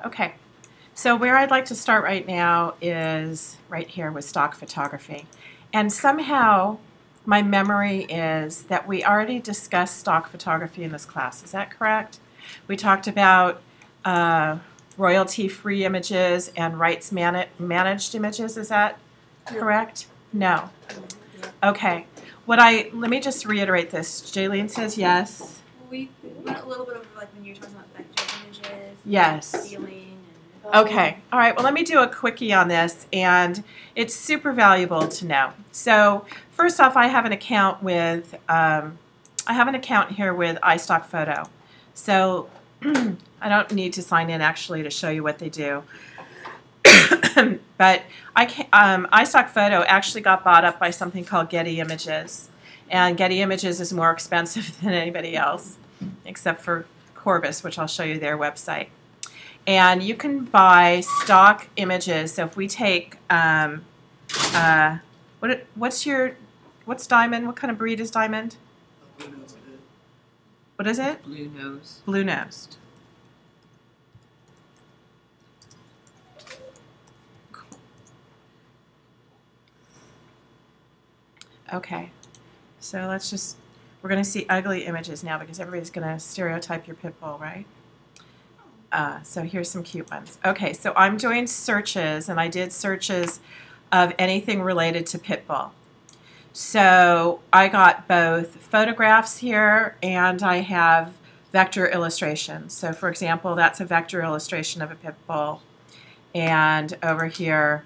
Okay, so where I'd like to start right now is right here with stock photography. And somehow my memory is that we already discussed stock photography in this class. Is that correct? We talked about royalty-free images and rights-managed images. Is that correct? No. Okay. Let me just reiterate this. Jaylene says yes. We went a little bit over like when you were talking about vector images. Yes. Feeling. Okay. All right. Well, let me do a quickie on this, and it's super valuable to know. So first off, I have an account with here with iStock Photo. So I don't need to sign in actually to show you what they do. But iStock Photo actually got bought up by something called Getty Images, and Getty Images is more expensive than anybody else, except for Corbis, which I'll show you their website. And you can buy stock images. So if we take, what's Diamond? What kind of breed is Diamond? What is it? Blue nose. Blue nosed. Okay, so we're going to see ugly images now because everybody's going to stereotype your pit bull, right? So here's some cute ones. Okay, so I'm doing searches, and I did searches of anything related to pit bull. So I got both photographs here, and I have vector illustrations. So for example, that's a vector illustration of a pit bull. And over here,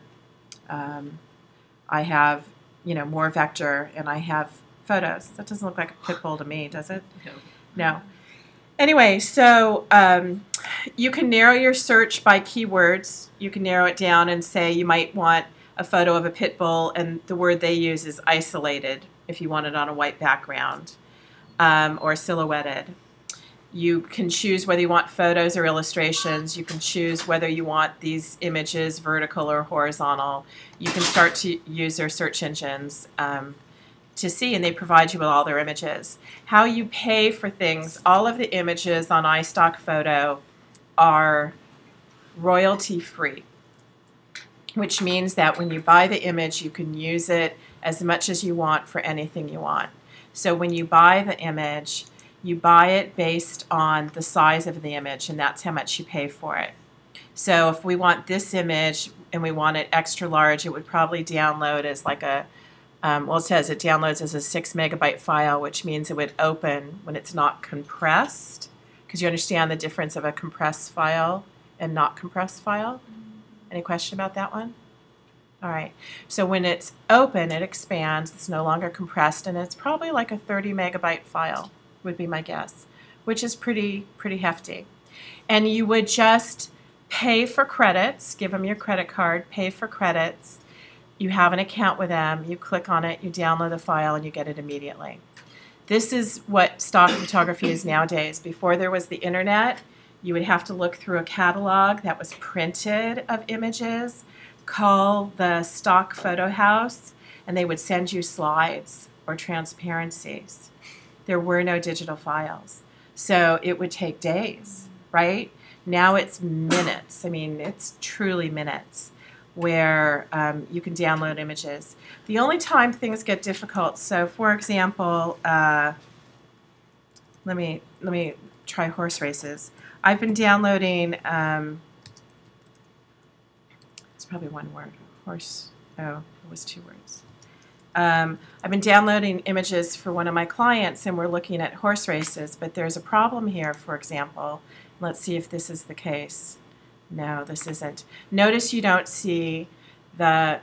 I have, more vector, and I have photos. That doesn't look like a pit bull to me, does it? No. No. Anyway, so you can narrow your search by keywords. You can narrow it down and say you might want a photo of a pit bull, and the word they use is isolated if you want it on a white background, or silhouetted. You can choose whether you want photos or illustrations. You can choose whether you want these images vertical or horizontal. You can start to use their search engines to see, and they provide you with all their images. How you pay for things, all of the images on iStock Photo are royalty-free, which means that when you buy the image, you can use it as much as you want for anything you want. So when you buy the image, you buy it based on the size of the image, and that's how much you pay for it. So if we want this image and we want it extra large, it would probably download as like a well, it says it downloads as a 6 megabyte file, which means it would open when it's not compressed, because you understand the difference of a compressed file and not compressed file. Any question about that one? All right. So when it's open, it expands. It's no longer compressed, and it's probably like a 30 megabyte file, would be my guess, which is pretty hefty. And you would just pay for credits, give them your credit card, pay for credits. You have an account with them, you click on it, you download the file, and you get it immediately. This is what stock photography is nowadays. Before there was the internet, you would have to look through a catalog that was printed of images, call the stock photo house, and they would send you slides or transparencies. There were no digital files. So it would take days, right? Now it's minutes. I mean, it's truly minutes, where you can download images. The only time things get difficult, so for example, let me try horse races. I've been downloading, it's probably one word, horse, oh, it was 2 words. I've been downloading images for one of my clients, and we're looking at horse races, but there's a problem here, for example. Let's see if this is the case. No, this isn't. Notice you don't see the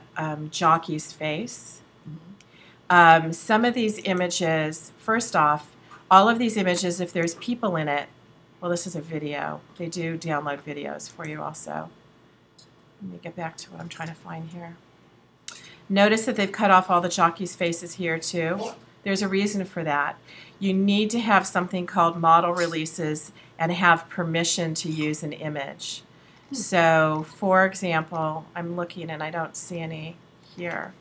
jockey's face. Some of these images, first off, all of these images, if there's people in it, well, this is a video. They do download videos for you also. Let me get back to what I'm trying to find here. Notice that they've cut off all the jockeys' faces here too. There's a reason for that. You need to have something called model releases and have permission to use an image. So, for example, I'm looking and I don't see any here.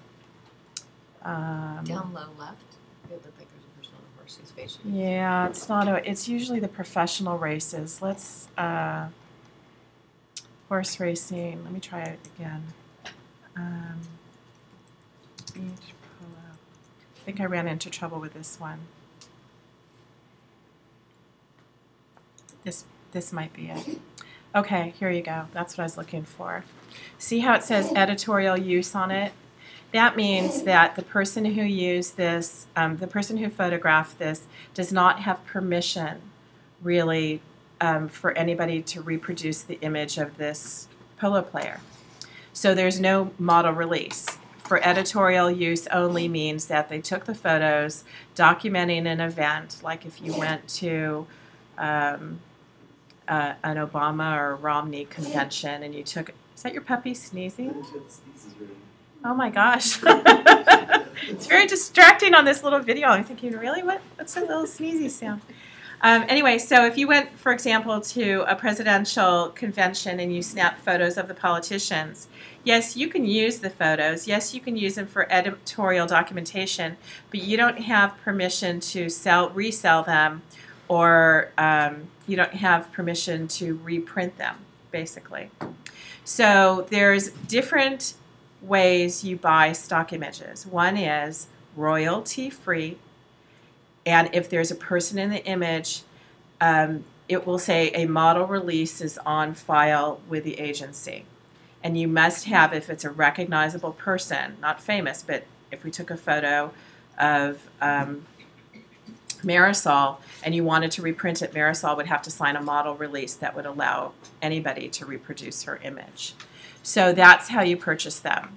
Down low left, it looked like there's a person on a horse's face. Yeah, it's not. It's usually the professional races. Let's horse racing. Let me try it again. Beach polo. I think I ran into trouble with this one. This might be it. Okay, here you go. That's what I was looking for. See how it says editorial use on it? That means that the person who used this, the person who photographed this, does not have permission, really, for anybody to reproduce the image of this polo player. So there's no model release. For editorial use only means that they took the photos documenting an event, like if you went to an Obama or Romney convention and you took, is that your puppy sneezing? Oh my gosh. It's very distracting on this little video. I'm thinking, really? What's that little sneezy sound? Anyway, so if you went, for example, to a presidential convention and you snapped photos of the politicians, yes, you can use the photos. Yes, you can use them for editorial documentation, but you don't have permission to resell them, or you don't have permission to reprint them, basically. So there's different ways you buy stock images. One is royalty-free, and if there's a person in the image, it will say a model release is on file with the agency. And you must have, if it's a recognizable person, not famous, but if we took a photo of Marisol and you wanted to reprint it, Marisol would have to sign a model release that would allow anybody to reproduce her image. So that's how you purchase them.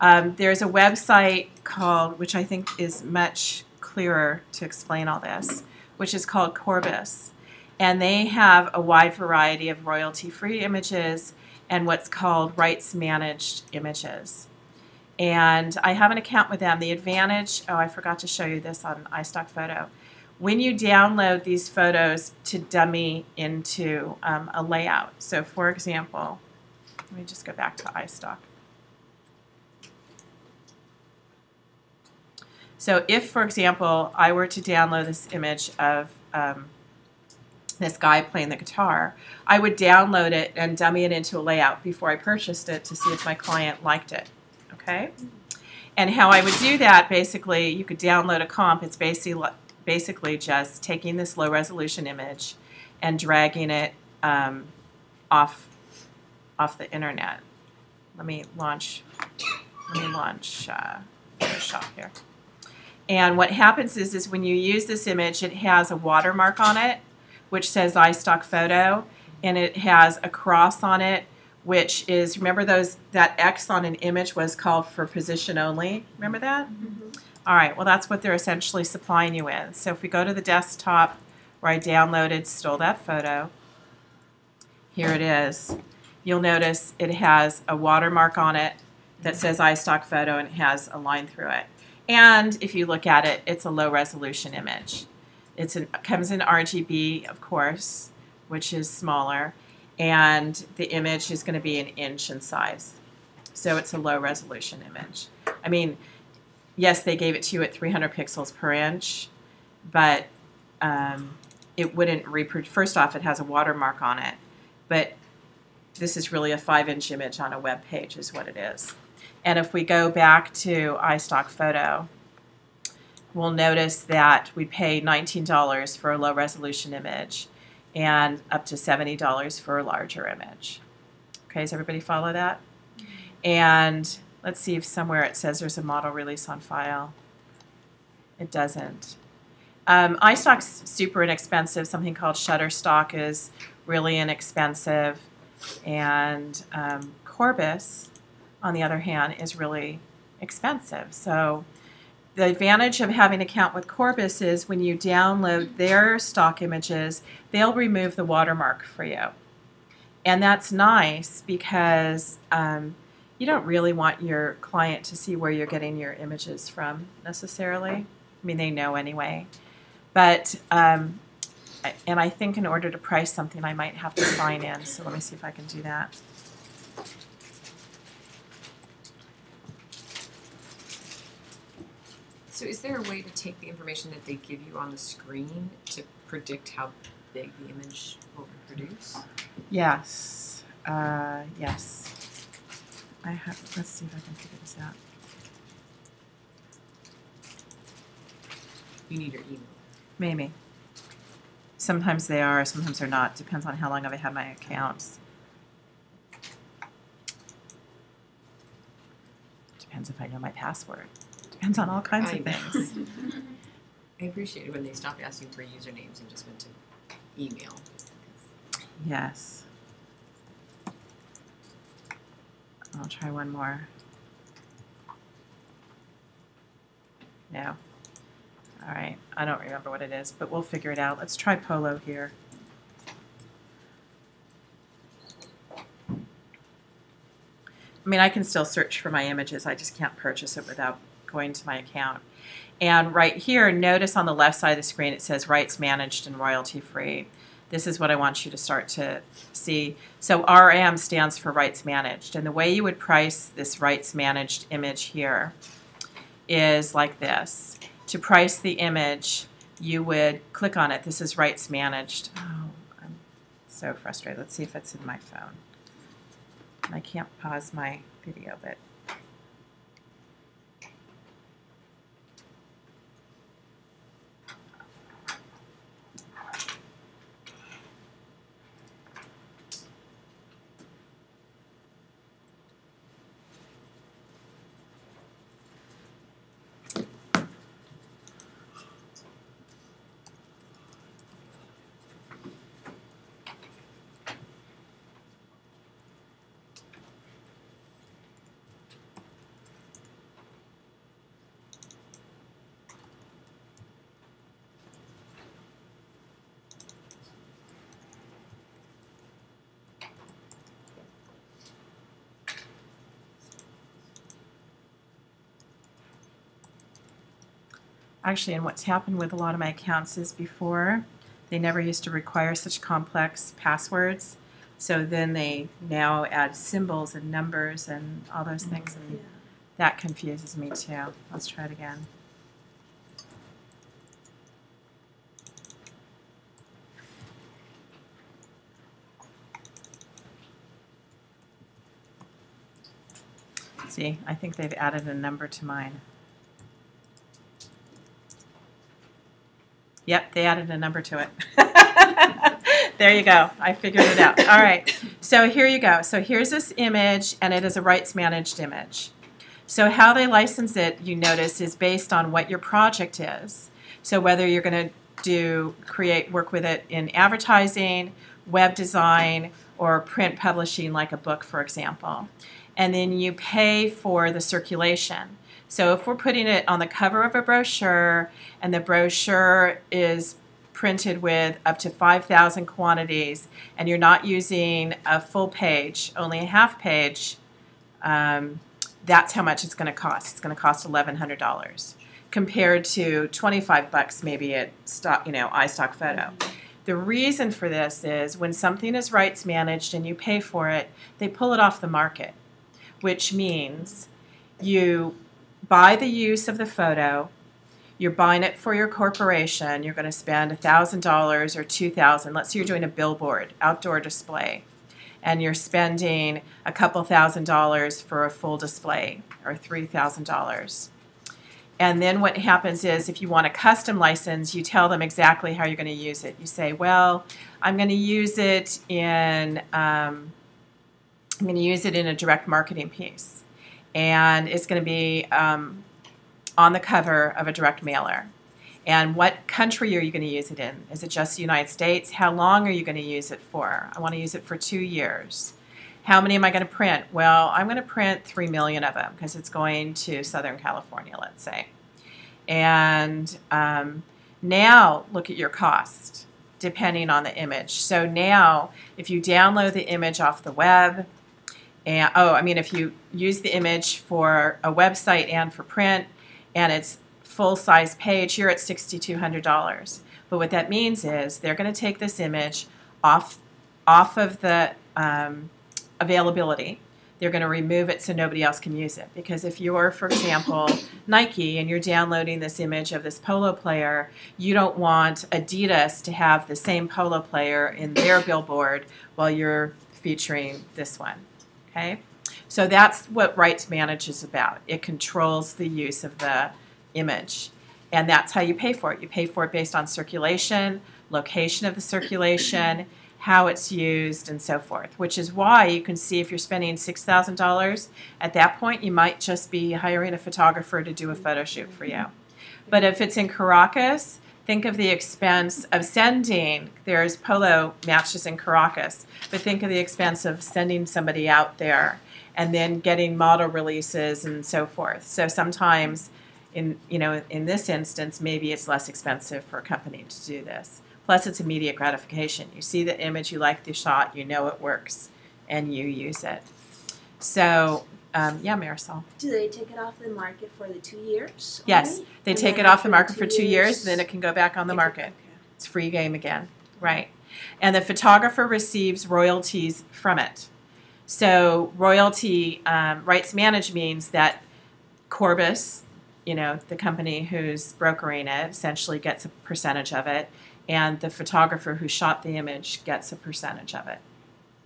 There's a website called, which I think is much clearer to explain all this, which is called Corbis. And they have a wide variety of royalty-free images and what's called rights-managed images. And I have an account with them. The advantage, oh, I forgot to show you this on iStock Photo. When you download these photos to dummy into a layout, so for example, let me just go back to iStock. So if, for example, I were to download this image of this guy playing the guitar, I would download it and dummy it into a layout before I purchased it to see if my client liked it. Okay? And how I would do that, basically, you could download a comp. It's basically just taking this low-resolution image and dragging it off the internet. Let me launch Photoshop here. And what happens is when you use this image, it has a watermark on it, which says iStock Photo, and it has a cross on it, which is, remember that X on an image was called for position only? Remember that? Mm-hmm. All right, well, that's what they're essentially supplying you with. So if we go to the desktop where I stole that photo, here it is. You'll notice it has a watermark on it that says iStock Photo, and it has a line through it. And if you look at it, it's a low-resolution image. It comes in RGB, of course, which is smaller, and the image is going to be 1 inch in size. So it's a low-resolution image. I mean, yes, they gave it to you at 300 pixels per inch, but it wouldn't reproduce. First off, it has a watermark on it, but this is really a 5-inch image on a web page is what it is. And if we go back to iStock Photo, we'll notice that we pay $19 for a low-resolution image and up to $70 for a larger image. Okay, does everybody follow that? And let's see if somewhere it says there's a model release on file. It doesn't. iStock's super inexpensive. Something called Shutterstock is really inexpensive. And Corbis, on the other hand, is really expensive. So the advantage of having an account with Corbis is when you download their stock images, they'll remove the watermark for you. And that's nice because you don't really want your client to see where you're getting your images from necessarily. I mean, they know anyway. But, and I think in order to price something, I might have to sign in. So let me see if I can do that. So is there a way to take the information that they give you on the screen to predict how big the image will reproduce? Yes. Yes. I have, let's see if I can figure this out. You need your email. Maybe. Sometimes they are, sometimes they're not. Depends on how long I've had my accounts. Depends if I know my password. Depends on all kinds of I know. things. I appreciate it when they stopped asking for usernames and just went to email. Yes. I'll try one more. No. All right. I don't remember what it is, but we'll figure it out. Let's try Polo here. I mean, I can still search for my images. I just can't purchase it without going to my account. And right here, notice on the left side of the screen, it says rights managed and royalty free. This is what I want you to start to see. So RM stands for rights managed. And the way you would price this rights managed image here is like this. To price the image, you would click on it. This is rights managed. Oh, I'm so frustrated. Let's see if it's in my phone. I can't pause my video, but actually, and what's happened with a lot of my accounts is before, they never used to require such complex passwords. So then they now add symbols and numbers and all those things, and that confuses me too. Let's try it again. See, I think they've added a number to mine. Yep, they added a number to it. There you go. I figured it out. All right. So here you go. So here's this image, and it is a rights managed image. So how they license it, you notice, is based on what your project is. So whether you're going to work with it in advertising, web design, or print publishing, like a book, for example. And then you pay for the circulation. So if we're putting it on the cover of a brochure, and the brochure is printed with up to 5,000 quantities, and you're not using a full page, only a half page, that's how much it's going to cost. It's going to cost $1,100 compared to $25 maybe at stock, iStock Photo. The reason for this is when something is rights managed and you pay for it, they pull it off the market, which means you buy the use of the photo, you're buying it for your corporation, you're going to spend $1,000 or $2,000. Let's say you're doing a billboard, outdoor display, and you're spending a couple $1,000s for a full display, or $3,000. And then what happens is, if you want a custom license, you tell them exactly how you're going to use it. You say, well, I'm going to use it in a direct marketing piece, and it's going to be on the cover of a direct mailer. And what country are you going to use it in? Is it just the United States? How long are you going to use it for? I want to use it for 2 years. How many am I going to print? Well, I'm going to print 3 million of them because it's going to Southern California, let's say. And now look at your cost, depending on the image. So now, if you download the image off the web, if you use the image for a website and for print, and it's full-size page, you're at $6,200. But what that means is they're going to take this image off of the availability. They're going to remove it so nobody else can use it. Because if you're, for example, Nike, and you're downloading this image of this polo player, you don't want Adidas to have the same polo player in their billboard while you're featuring this one. Okay, so that's what rights manage is about. It controls the use of the image, and that's how you pay for it. You pay for it based on circulation, location of the circulation, how it's used, and so forth, which is why you can see if you're spending $6,000, at that point you might just be hiring a photographer to do a photo shoot for you. But if it's in Caracas, think of the expense of sending, there's polo matches in Caracas, but think of the expense of sending somebody out there and then getting model releases and so forth. So sometimes in this instance, maybe it's less expensive for a company to do this. Plus, it's immediate gratification. You see the image, you like the shot, you know it works, and you use it. So, yeah, Marisol. Do they take it off the market for the 2 years? Yes, only? they And take then it off the after market for 2 years, then it can go back on the market. Okay. It's free game again, right? And the photographer receives royalties from it. So royalty rights managed means that Corbis, the company who's brokering it, essentially gets a percentage of it, and the photographer who shot the image gets a percentage of it,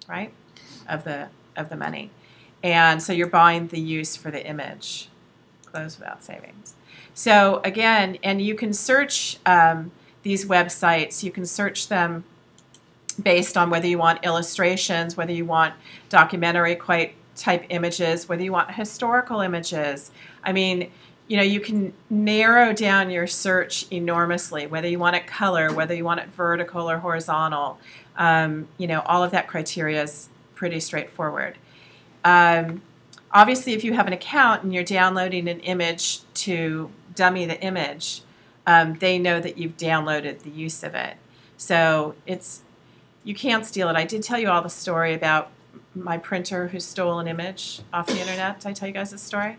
right? Of the money. And so you're buying the use for the image. Close without savings. So again, and you can search these websites, you can search them based on whether you want illustrations, whether you want documentary type images, whether you want historical images. I mean, you can narrow down your search enormously, whether you want it color, whether you want it vertical or horizontal. All of that criteria is pretty straightforward. Obviously, if you have an account and you're downloading an image to dummy the image, they know that you've downloaded the use of it. So you can't steal it. I did tell you all the story about my printer who stole an image off the internet. Did I tell you guys this story?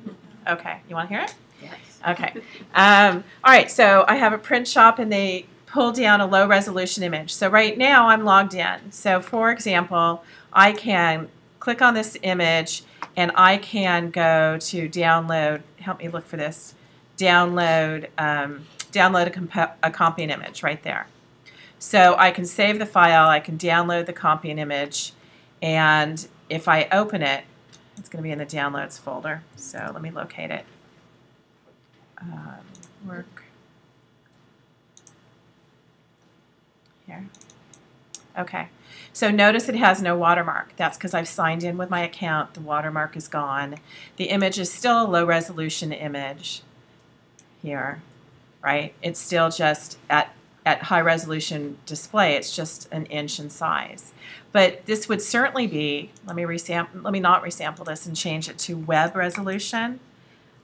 Okay. You want to hear it? Yes. Okay. All right. So I have a print shop, and they pull down a low-resolution image. So right now I'm logged in. So for example, I can click on this image, and I can go to download. Help me look for this. Download a comping image right there. So I can save the file. I can download the comping image, and if I open it, it's going to be in the downloads folder. So let me locate it. Work here. Okay. So notice it has no watermark. That's because I've signed in with my account. The watermark is gone. The image is still a low resolution image here, right? It's still just at high resolution display. It's just an inch in size. But this would certainly be, let me not resample this and change it to web resolution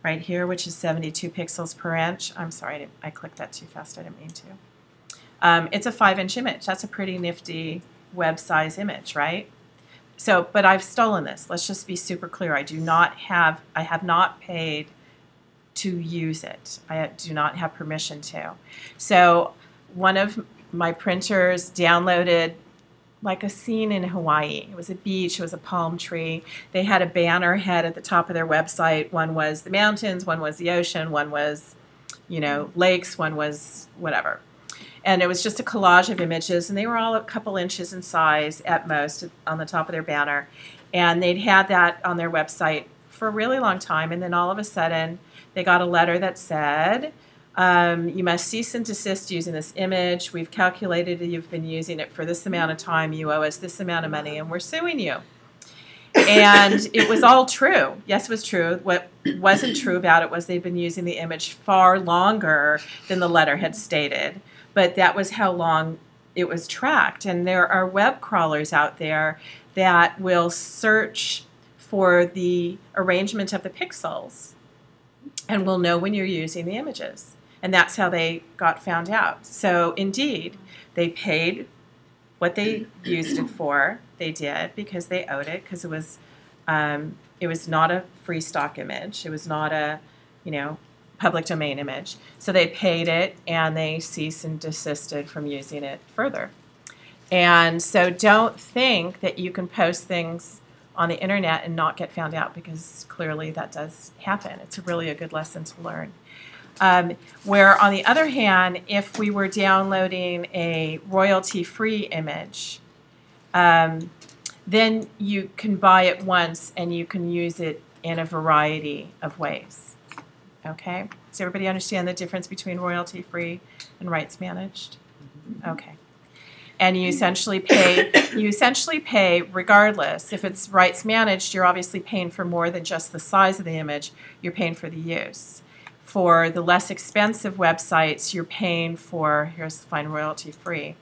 right here, which is 72 pixels per inch. I'm sorry, I clicked that too fast. I didn't mean to. It's a 5-inch image. That's a pretty nifty web size image, right? So, but I've stolen this. Let's just be super clear. I have not paid to use it. I do not have permission to. So one of my printers downloaded like a scene in Hawaii. It was a beach, it was a palm tree. They had a banner head at the top of their website. One was the mountains, one was the ocean, one was, lakes, one was whatever. And it was just a collage of images, and they were all a couple inches in size at most on the top of their banner. And they'd had that on their website for a really long time, and then all of a sudden they got a letter that said, you must cease and desist using this image. We've calculated that you've been using it for this amount of time. You owe us this amount of money, and we're suing you. And it was all true. Yes, it was true. What wasn't true about it was they'd been using the image far longer than the letter had stated. But that was how long it was tracked. And there are web crawlers out there that will search for the arrangement of the pixels and will know when you're using the images. And that's how they got found out. So indeed, they paid what they used it for. They did because they owed it, because it was not a free stock image. It was not a, public domain image. So they paid it, and they ceased and desisted from using it further. And so don't think that you can post things on the internet and not get found out, because clearly that does happen. It's really a good lesson to learn. Where on the other hand, if we were downloading a royalty-free image, then you can buy it once and you can use it in a variety of ways. Okay? Does everybody understand the difference between royalty-free and rights managed? Okay. And you essentially pay regardless. If it's rights managed, you're obviously paying for more than just the size of the image. You're paying for the use. For the less expensive websites, you're paying for, here's the fine royalty-free.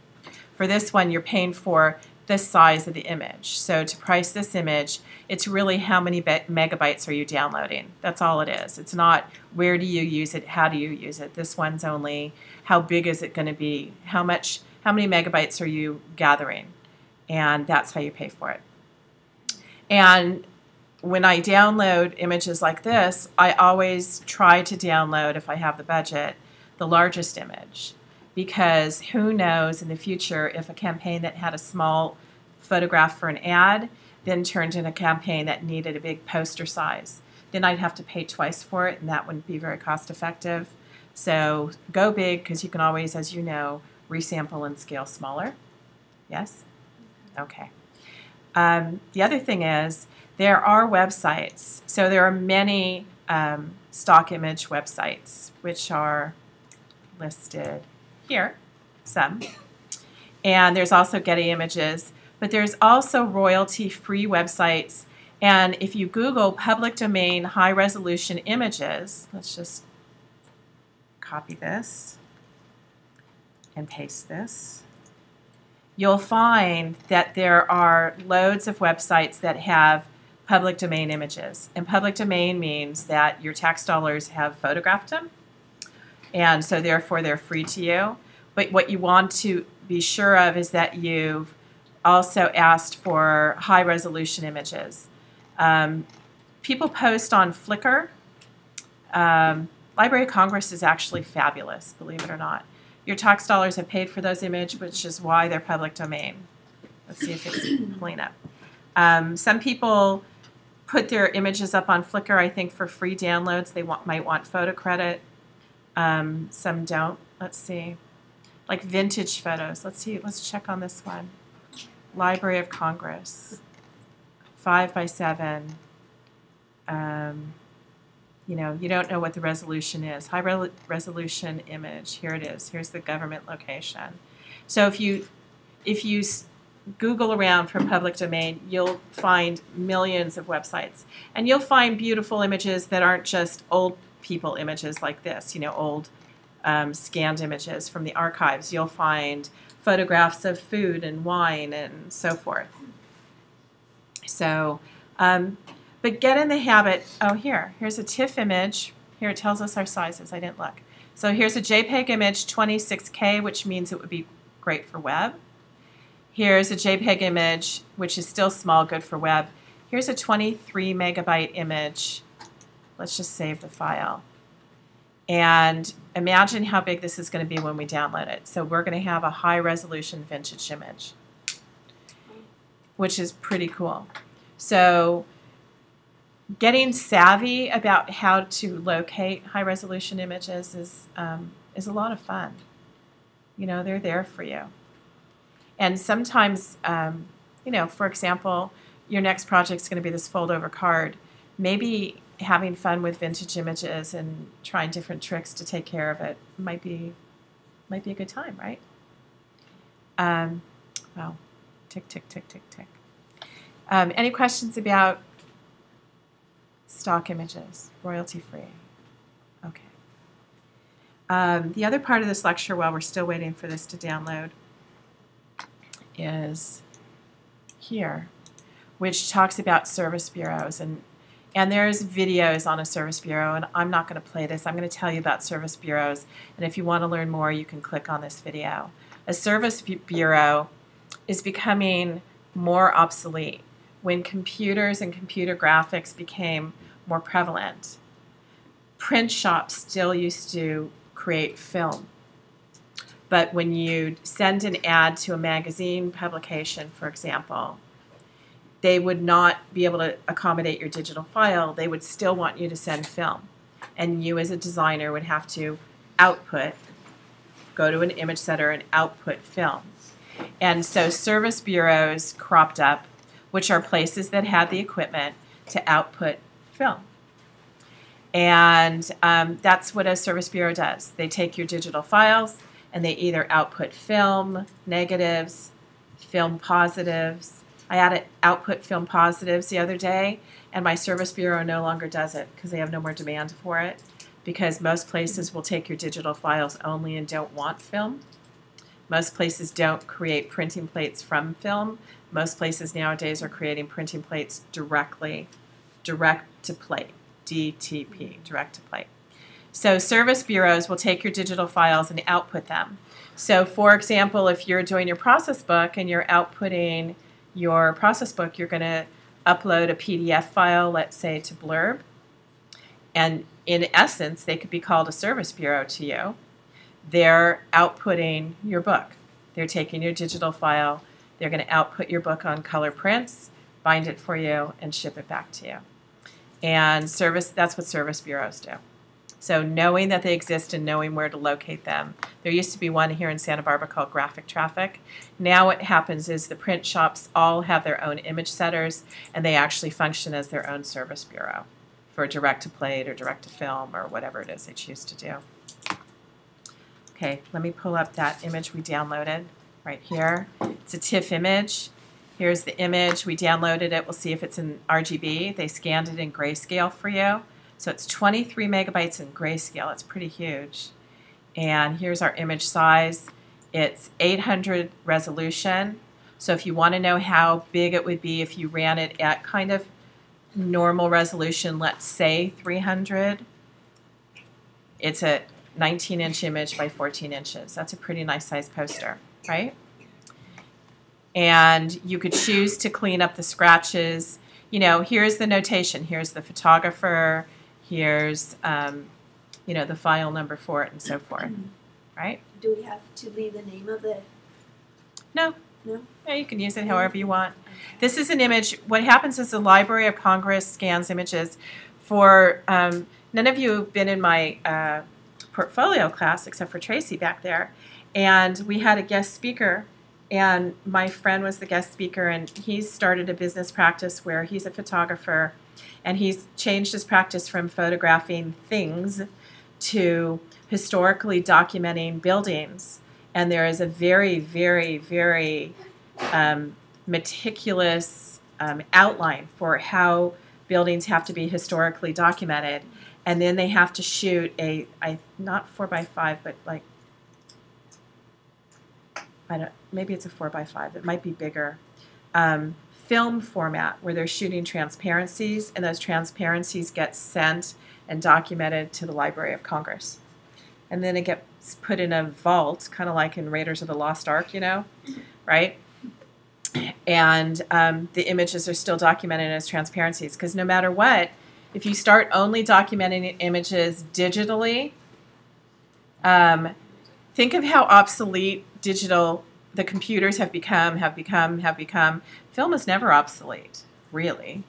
For this one, you're paying for the size of the image. So to price this image, it's really how many megabytes are you downloading. That's all it is. It's not where do you use it, how do you use it. This one's only how big is it going to be, how many megabytes are you gathering, and that's how you pay for it. And when I download images like this, I always try to download, if I have the budget, the largest image, because who knows in the future if a campaign that had a small photograph for an ad then turned into a campaign that needed a big poster size. Then I'd have to pay twice for it, and that wouldn't be very cost effective. So go big, because you can always, as you know, resample and scale smaller. Yes? Okay. The other thing is there are websites. So there are many stock image websites, which are listed here, some. And there's also Getty Images. But there's also royalty-free websites. And if you Google public domain high-resolution images, let's just copy this and paste this, you'll find that there are loads of websites that have public domain images. And public domain means that your tax dollars have photographed them, and so therefore they're free to you. But what you want to be sure of is that you've also asked for high-resolution images. People post on Flickr. Library of Congress is actually fabulous, believe it or not. Your tax dollars have paid for those images, which is why they're public domain. Let's see if it's pulling up. Some people put their images up on Flickr, I think, for free downloads. They might want photo credit. Some don't. Let's see. Like vintage photos. Let's see. Let's check on this one. Library of Congress. 5x7. You know, you don't know what the resolution is. High resolution image. Here it is. Here's the government location. So if you Google around for public domain, you'll find millions of websites. And you'll find beautiful images that aren't just old people images like this, you know, old scanned images from the archives. You'll find photographs of food and wine and so forth. So, but get in the habit, oh, here's a TIFF image. Here it tells us our sizes. I didn't look. So here's a JPEG image, 26K, which means it would be great for web. Here's a JPEG image, which is still small, good for web. Here's a 23 megabyte image. Let's just save the file. And imagine how big this is going to be when we download it. So we're going to have a high resolution vintage image, which is pretty cool. So getting savvy about how to locate high resolution images is a lot of fun. You know, they're there for you. And sometimes, you know, for example, your next project is going to be this fold-over card. Maybe having fun with vintage images and trying different tricks to take care of it might be a good time, right? Well, tick, tick, tick, tick, tick. Any questions about stock images, royalty-free? Okay. The other part of this lecture, while we're still waiting for this to download, is here, which talks about service bureaus. And there's videos on a service bureau, and I'm not going to play this. I'm going to tell you about service bureaus, and if you want to learn more, you can click on this video. A service bureau is becoming more obsolete. When computers and computer graphics became more prevalent, print shops still used to create film. But when you send an ad to a magazine publication, for example, they would not be able to accommodate your digital file. They would still want you to send film. And you as a designer would have to go to an image setter and output film. And so service bureaus cropped up, which are places that had the equipment to output film. And that's what a service bureau does. They take your digital files and they either output film negatives, film positives. I added output film positives the other day, and my service bureau no longer does it because they have no more demand for it, because most places will take your digital files only and don't want film. Most places don't create printing plates from film. Most places nowadays are creating printing plates direct to plate, DTP, direct to plate. So service bureaus will take your digital files and output them. So for example, if you're doing your process book and you're outputting your process book, you're going to upload a PDF file, let's say to Blurb. And in essence, they could be called a service bureau to you. They're outputting your book. They're taking your digital file. They're going to output your book on color prints, bind it for you, and ship it back to you. And that's what service bureaus do. So knowing that they exist and knowing where to locate them. There used to be one here in Santa Barbara called Graphic Traffic. Now what happens is the print shops all have their own image setters, and they actually function as their own service bureau for direct to plate or direct to film or whatever it is they choose to do. Okay, let me pull up that image we downloaded right here. It's a TIFF image. Here's the image. We downloaded it. We'll see if it's in RGB. They scanned it in grayscale for you. So it's 23 megabytes in grayscale. It's pretty huge. And here's our image size. It's 800 resolution. So if you want to know how big it would be if you ran it at kind of normal resolution, let's say 300, it's a 19-inch image by 14 inches. That's a pretty nice size poster, right? And you could choose to clean up the scratches. You know, here's the notation. Here's the photographer. Here's, you know, the file number for it and so forth, right? Do we have to leave the name of the? No. No? Yeah, you can use it however you want. This is an image. What happens is the Library of Congress scans images for, none of you have been in my portfolio class except for Tracy back there. And we had a guest speaker, and my friend was the guest speaker, and he's started a business practice where he's a photographer, and he's changed his practice from photographing things to historically documenting buildings. And there is a very, very, very meticulous outline for how buildings have to be historically documented. And then they have to shoot not 4x5, but like, maybe it's a 4x5. It might be bigger. Film format where they're shooting transparencies, and those transparencies get sent and documented to the Library of Congress. And then it gets put in a vault, kind of like in Raiders of the Lost Ark, you know, right? And the images are still documented as transparencies, because no matter what, if you start only documenting images digitally, think of how obsolete the computers have become. Film is never obsolete, really.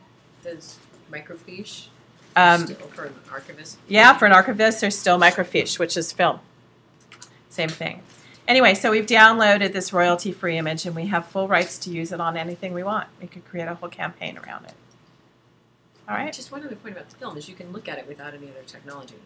Does microfiche still for an archivist? Yeah, for an archivist, there's still microfiche, which is film. Same thing. Anyway, so we've downloaded this royalty-free image, and we have full rights to use it on anything we want. We could create a whole campaign around it. All right? Just one other point about the film is you can look at it without any other technology.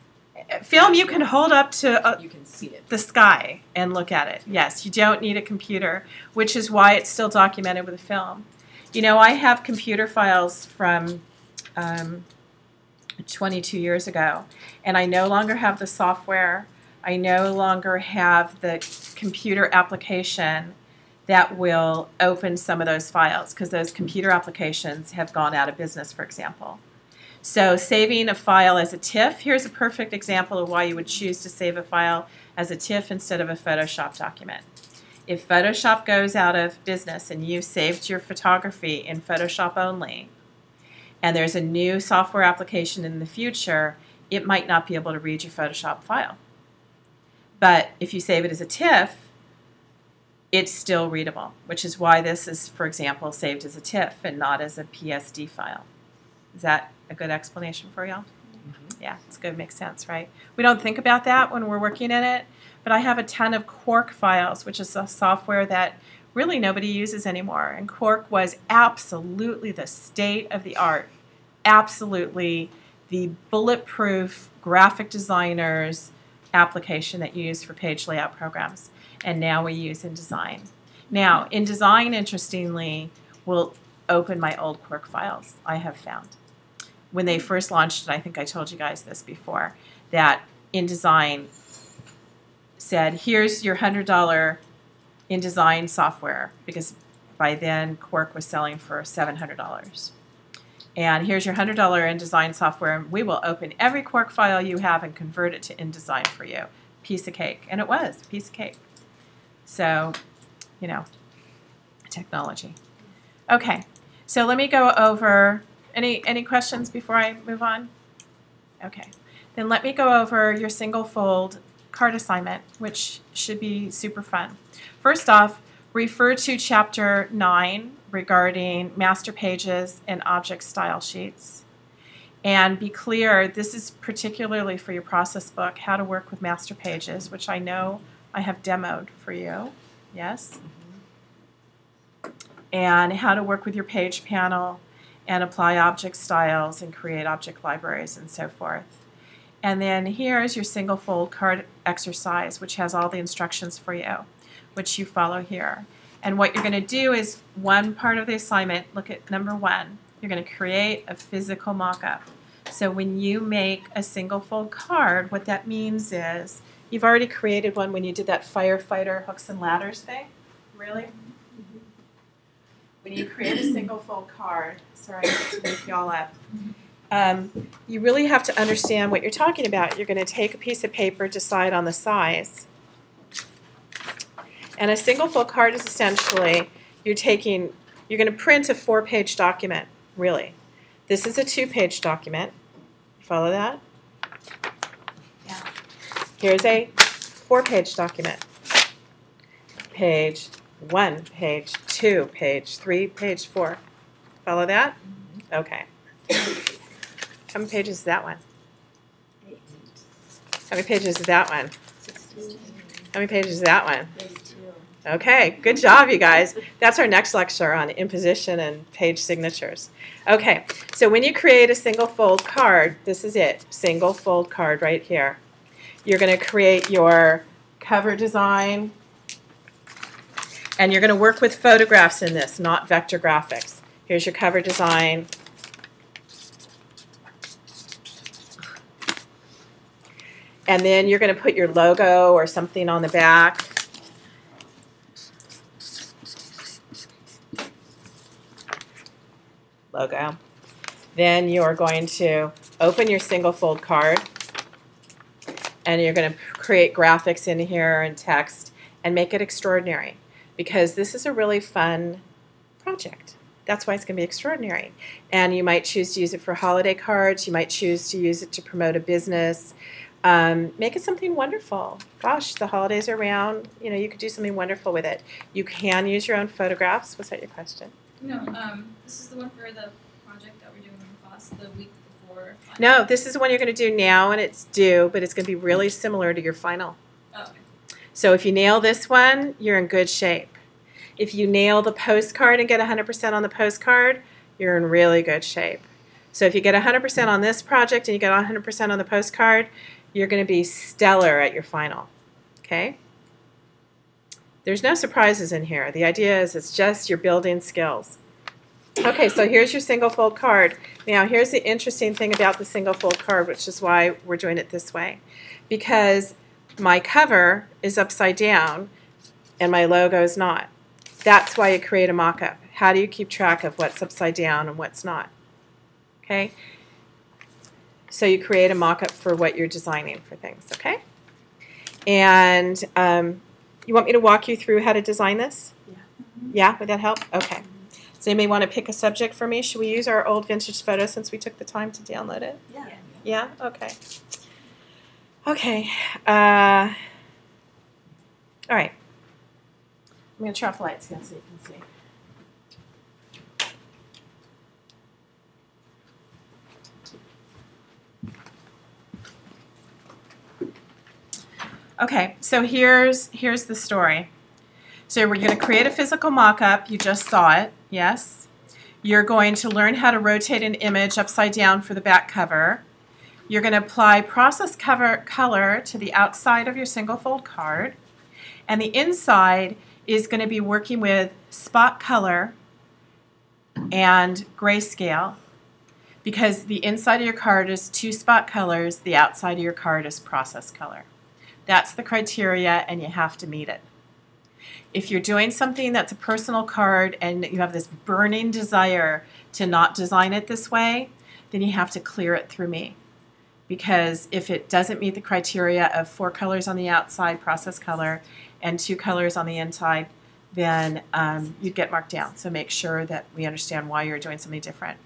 Film you can hold up to you can see it. The sky and look at it. Yes, you don't need a computer, which is why it's still documented with a film. You know, I have computer files from 22 years ago, and I no longer have the software. I no longer have the computer application that will open some of those files, because those computer applications have gone out of business, for example. So saving a file as a TIFF, here's a perfect example of why you would choose to save a file as a TIFF instead of a Photoshop document. If Photoshop goes out of business and you've saved your photography in Photoshop only, and there's a new software application in the future, it might not be able to read your Photoshop file. But if you save it as a TIFF, it's still readable, which is why this is, for example, saved as a TIFF and not as a PSD file. Is that a good explanation for y'all? Mm-hmm. Yeah, it's good. Makes sense, right? We don't think about that when we're working in it, but I have a ton of Quark files, which is a software that really nobody uses anymore. And Quark was absolutely the state of the art, absolutely the bulletproof graphic designer's application that you use for page layout programs. And now we use InDesign. Now, InDesign, interestingly, will open my old Quark files, I have found. When they first launched it, I think I told you guys this before, that InDesign said, here's your $100 InDesign software, because by then Quark was selling for $700. And here's your $100 InDesign software, and we will open every Quark file you have and convert it to InDesign for you. Piece of cake. And it was a piece of cake. So, you know, technology. Okay, so let me go over, any questions before I move on? Okay, then let me go over your single fold card assignment, which should be super fun. First off, refer to Chapter 9 regarding master pages and object style sheets. And be clear, this is particularly for your process book, how to work with master pages, which I know I have demoed for you. Yes? And how to work with your page panel and apply object styles and create object libraries and so forth. And then here's your single fold card exercise, which has all the instructions for you, which you follow here. And what you're going to do is one part of the assignment, look at number 1, you're going to create a physical mock-up. So when you make a single fold card, what that means is you've already created one when you did that firefighter hooks and ladders thing. Really? When you create a single fold card, sorry, I have to wake y'all up. You really have to understand what you're talking about. You're going to take a piece of paper, decide on the size. And a single fold card is essentially, you're going to print a 4-page document, really. This is a 2-page document. Follow that? Yeah. Here's a 4-page document. Page 1, page 2, page 3, page 4. Follow that? Okay. How many pages is that one? 8. How many pages is that one? 16. How many pages is that one? 32. Okay, good job, you guys. That's our next lecture on imposition and page signatures. Okay, so when you create a single fold card, this is it, single fold card right here. You're going to create your cover design, and you're going to work with photographs in this, not vector graphics. Here's your cover design. And then you're going to put your logo or something on the back. Logo. Then you're going to open your single fold card, and you're going to create graphics in here and text and make it extraordinary, because this is a really fun project. That's why it's going to be extraordinary. And you might choose to use it for holiday cards. You might choose to use it to promote a business. Make it something wonderful. Gosh, the holidays are around. You know, you could do something wonderful with it. You can use your own photographs. Was that your question? No, this is the one for the project that we're doing in class the week before. No, this is the one you're going to do now, and it's due, but it's going to be really similar to your final. Oh, okay. So if you nail this one, you're in good shape. If you nail the postcard and get 100% on the postcard, you're in really good shape. So if you get 100% on this project and you get 100% on the postcard, you're going to be stellar at your final. Okay? There's no surprises in here. The idea is it's just your building skills. Okay, so here's your single fold card. Now here's the interesting thing about the single fold card, which is why we're doing it this way. Because my cover is upside down and my logo is not. That's why you create a mock-up. How do you keep track of what's upside down and what's not? Okay? So you create a mock-up for what you're designing for things, okay? And you want me to walk you through how to design this? Yeah. Yeah, would that help? Okay. Does anybody want to pick a subject for me? Should we use our old vintage photo since we took the time to download it? Yeah. Yeah? Okay. Okay. All right. I'm going to turn off the lights again so you can see. Okay, so here's the story. So we're going to create a physical mock-up. You just saw it, yes. You're going to learn how to rotate an image upside down for the back cover. You're going to apply process color to the outside of your single fold card. And the inside is going to be working with spot color and grayscale, because the inside of your card is 2 spot colors, the outside of your card is process color. That's the criteria, and you have to meet it. If you're doing something that's a personal card and you have this burning desire to not design it this way, then you have to clear it through me. Because if it doesn't meet the criteria of 4 colors on the outside, process color, and 2 colors on the inside, then you'd get marked down. So make sure that we understand why you're doing something different.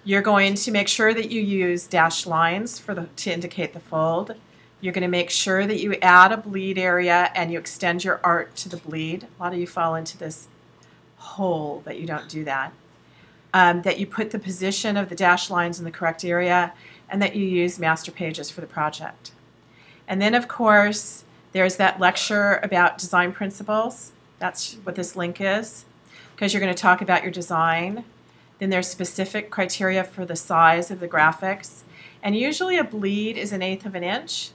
You're going to make sure that you use dashed lines to indicate the fold. You're going to make sure that you add a bleed area and you extend your art to the bleed. A lot of you fall into this hole that you don't do that. That you put the position of the dashed lines in the correct area, and that you use master pages for the project. And then, of course, there's that lecture about design principles. That's what this link is, because you're going to talk about your design. Then there's specific criteria for the size of the graphics. And usually a bleed is 1/8 of an inch,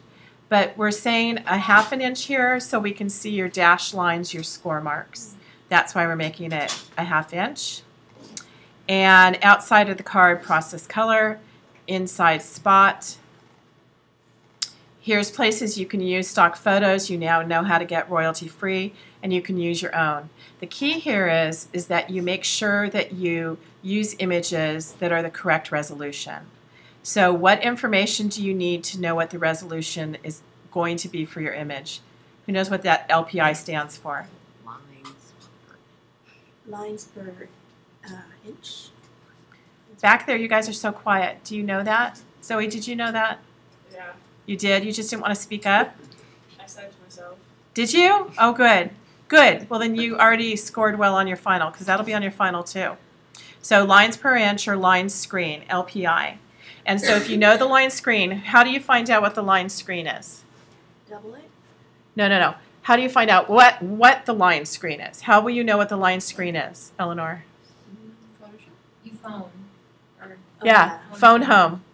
but we're saying 1/2 an inch here so we can see your dashed lines, your score marks. That's why we're making it 1/2 inch. And outside of the card, process color, inside spot. Here's places you can use stock photos. You now know how to get royalty free, and you can use your own. The key here is that you make sure that you use images that are the correct resolution. So what information do you need to know what the resolution is going to be for your image? Who knows what that LPI stands for? Lines per inch. Back there, you guys are so quiet. Do you know that? Zoe, did you know that? Yeah, You did? You just didn't want to speak up? I said it to myself. Did you? Oh, good. Good. Well, then you already scored well on your final, because that'll be on your final too. So lines per inch or line screen, LPI. And so if you know the line screen, how do you find out what the line screen is? Double it. No. How do you find out what the line screen is? How will you know what the line screen is, Eleanor? Photoshop. You phone. Or Yeah, phone home.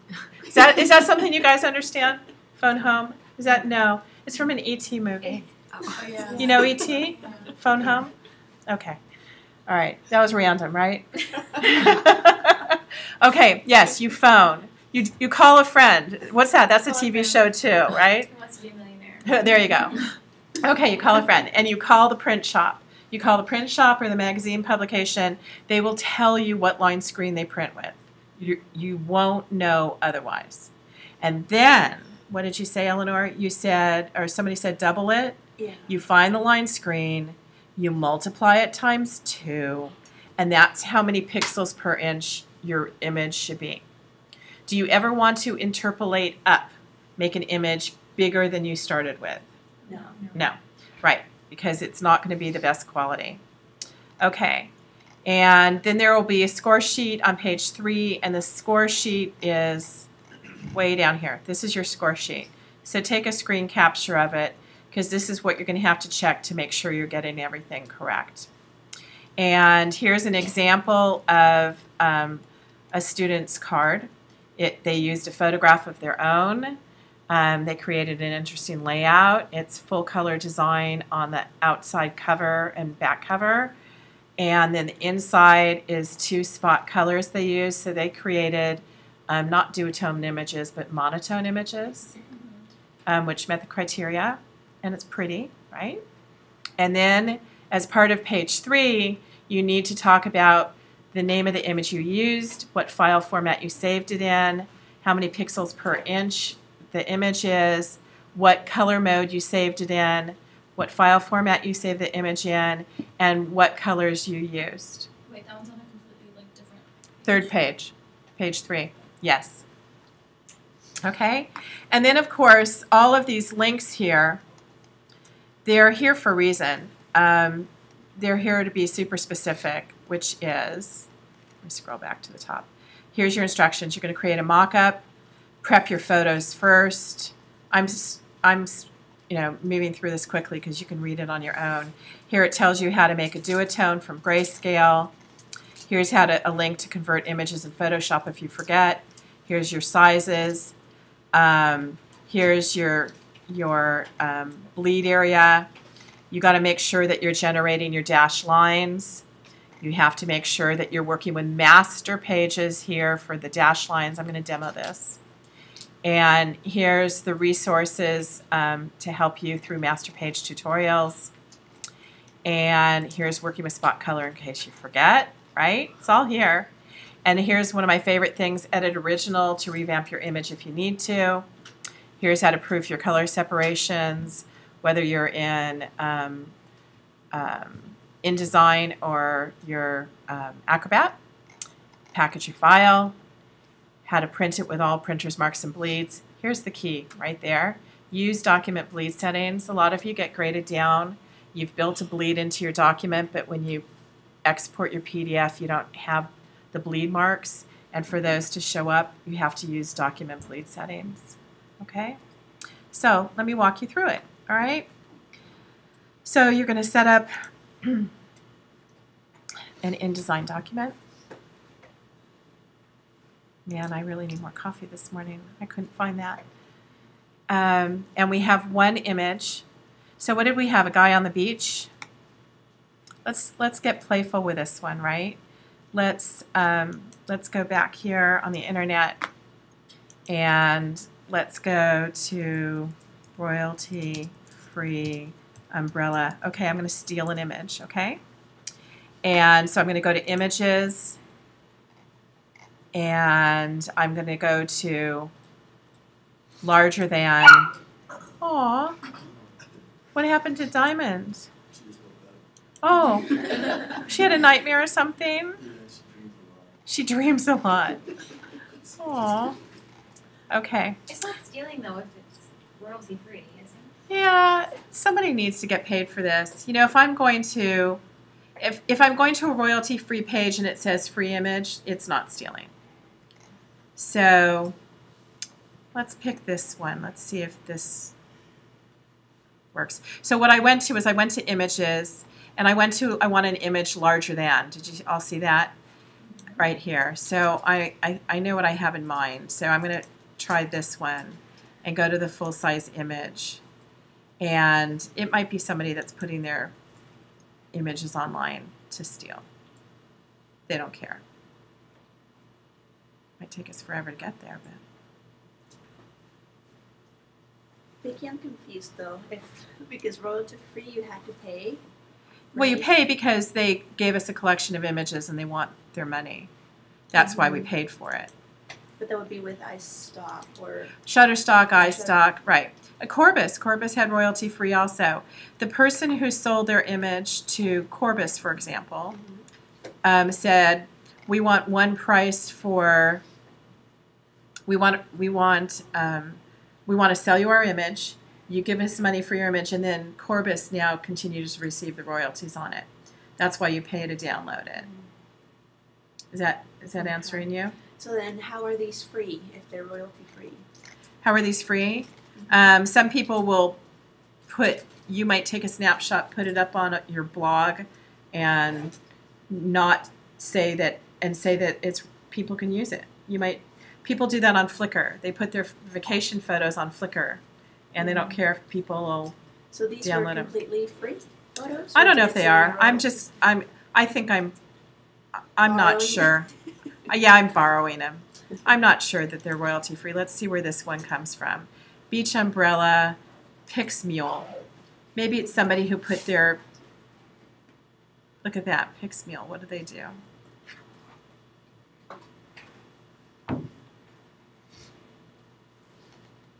Is that something you guys understand? Phone home? Is that, no? It's from an E.T. movie. Oh, yeah. You know E.T.? Phone home? Okay. All right. That was random, right? Okay, yes, you phone. You call a friend. What's that? That's a TV show too, right? Who Wants to Be a Millionaire. There you go. Okay, you call a friend, and you call the print shop. You call the print shop or the magazine publication. They will tell you what line screen they print with. You won't know otherwise. And then, what did you say, Eleanor? You said, or somebody said double it. Yeah. You find the line screen, you multiply it times 2, and that's how many pixels per inch your image should be. Do you ever want to interpolate up, make an image bigger than you started with? No. No, right, because it's not going to be the best quality. Okay, and then there will be a score sheet on page 3, and the score sheet is way down here. This is your score sheet. So take a screen capture of it, because this is what you're going to have to check to make sure you're getting everything correct. And here's an example of a student's card. They used a photograph of their own. They created an interesting layout. It's full color design on the outside cover and back cover. And then the inside is 2 spot colors they used. So they created not duotone images, but monotone images, which met the criteria. And it's pretty, right? And then as part of page 3, you need to talk about the name of the image you used, what file format you saved it in, how many pixels per inch the image is, what color mode you saved it in, what file format you saved the image in, and what colors you used. Wait, that one's on a completely different. Third page, page 3, yes. Okay, and then of course, all of these links here, they're here for a reason. They're here to be super specific, which is, let me scroll back to the top. Here's your instructions. You're going to create a mock-up, prep your photos first. I'm moving through this quickly because you can read it on your own. Here it tells you how to make a duotone from grayscale. Here's a link to convert images in Photoshop if you forget. Here's your sizes. Here's your bleed area. You got to make sure that you're generating your dashed lines. You have to make sure that you're working with master pages here for the dashed lines. I'm going to demo this. And here's the resources to help you through master page tutorials. And here's working with spot color in case you forget, right? It's all here. And here's one of my favorite things, edit original to revamp your image if you need to. Here's how to proof your color separations, whether you're in InDesign or your Acrobat. Package your file. How to print it with all printers, marks, and bleeds. Here's the key right there. Use document bleed settings. A lot of you get graded down. You've built a bleed into your document, but when you export your PDF, you don't have the bleed marks. And for those to show up, you have to use document bleed settings. Okay? So let me walk you through it. All right? So you're going to set up an InDesign document. Man, I really need more coffee this morning. I couldn't find that. And we have one image. So what did we have? A guy on the beach? Let's get playful with this one, right? Let's go back here on the internet and let's go to royalty-free umbrella. Okay, I'm going to steal an image, okay? And so I'm going to go to images. And I'm going to go to larger than. Aw, what happened to Diamond? Oh, she had a nightmare or something? She dreams a lot. Aw. Okay. It's not stealing though if it's royalty free, is it? Yeah, somebody needs to get paid for this. If I'm going to a royalty free page and it says free image, it's not stealing. So let's pick this one. Let's see if this works. So what I went to is I went to images and I want an image larger than. Did you all see that? Right here. So I know what I have in mind. So I'm going to try this one and go to the full size image. And it might be somebody that's putting their images online to steal. They don't care. Might take us forever to get there, but. Vicky, I'm confused though. Because royalty free, you have to pay. Right? Well, you pay because they gave us a collection of images and they want their money. That's why we paid for it. But that would be with iStock or Shutterstock, iStock, right. Corbis had royalty free also. The person who sold their image to Corbis, for example, said, we want one price for. We want to sell you our image. You give us money for your image, and then Corbis now continues to receive the royalties on it. That's why you pay to download it. Is that answering you? So then, how are these free if they're royalty free? How are these free? Some people will you might take a snapshot, put it up on your blog, and not say that people can use it. People do that on Flickr. They put their vacation photos on Flickr, and they don't care if people will So these download are them. completely free photos? I Or don't know does if they it say are. royalty? I'm not Borrowing? sure. Yeah, I'm borrowing them. I'm not sure that they're royalty free. Let's see where this one comes from. Beach Umbrella, Pix Mule. Maybe it's somebody who put their. Look at that, Pix Mule. What do they do?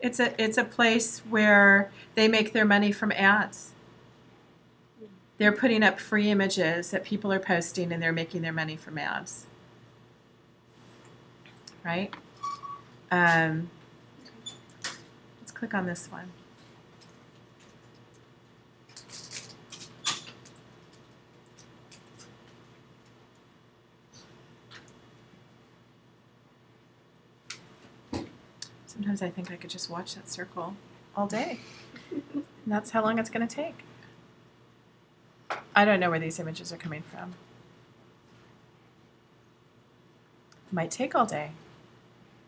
It's a place where they make their money from ads. They're putting up free images that people are posting, and they're making their money from ads. Right? Let's click on this one. Sometimes I think I could just watch that circle all day. And that's how long it's going to take. I don't know where these images are coming from. It might take all day.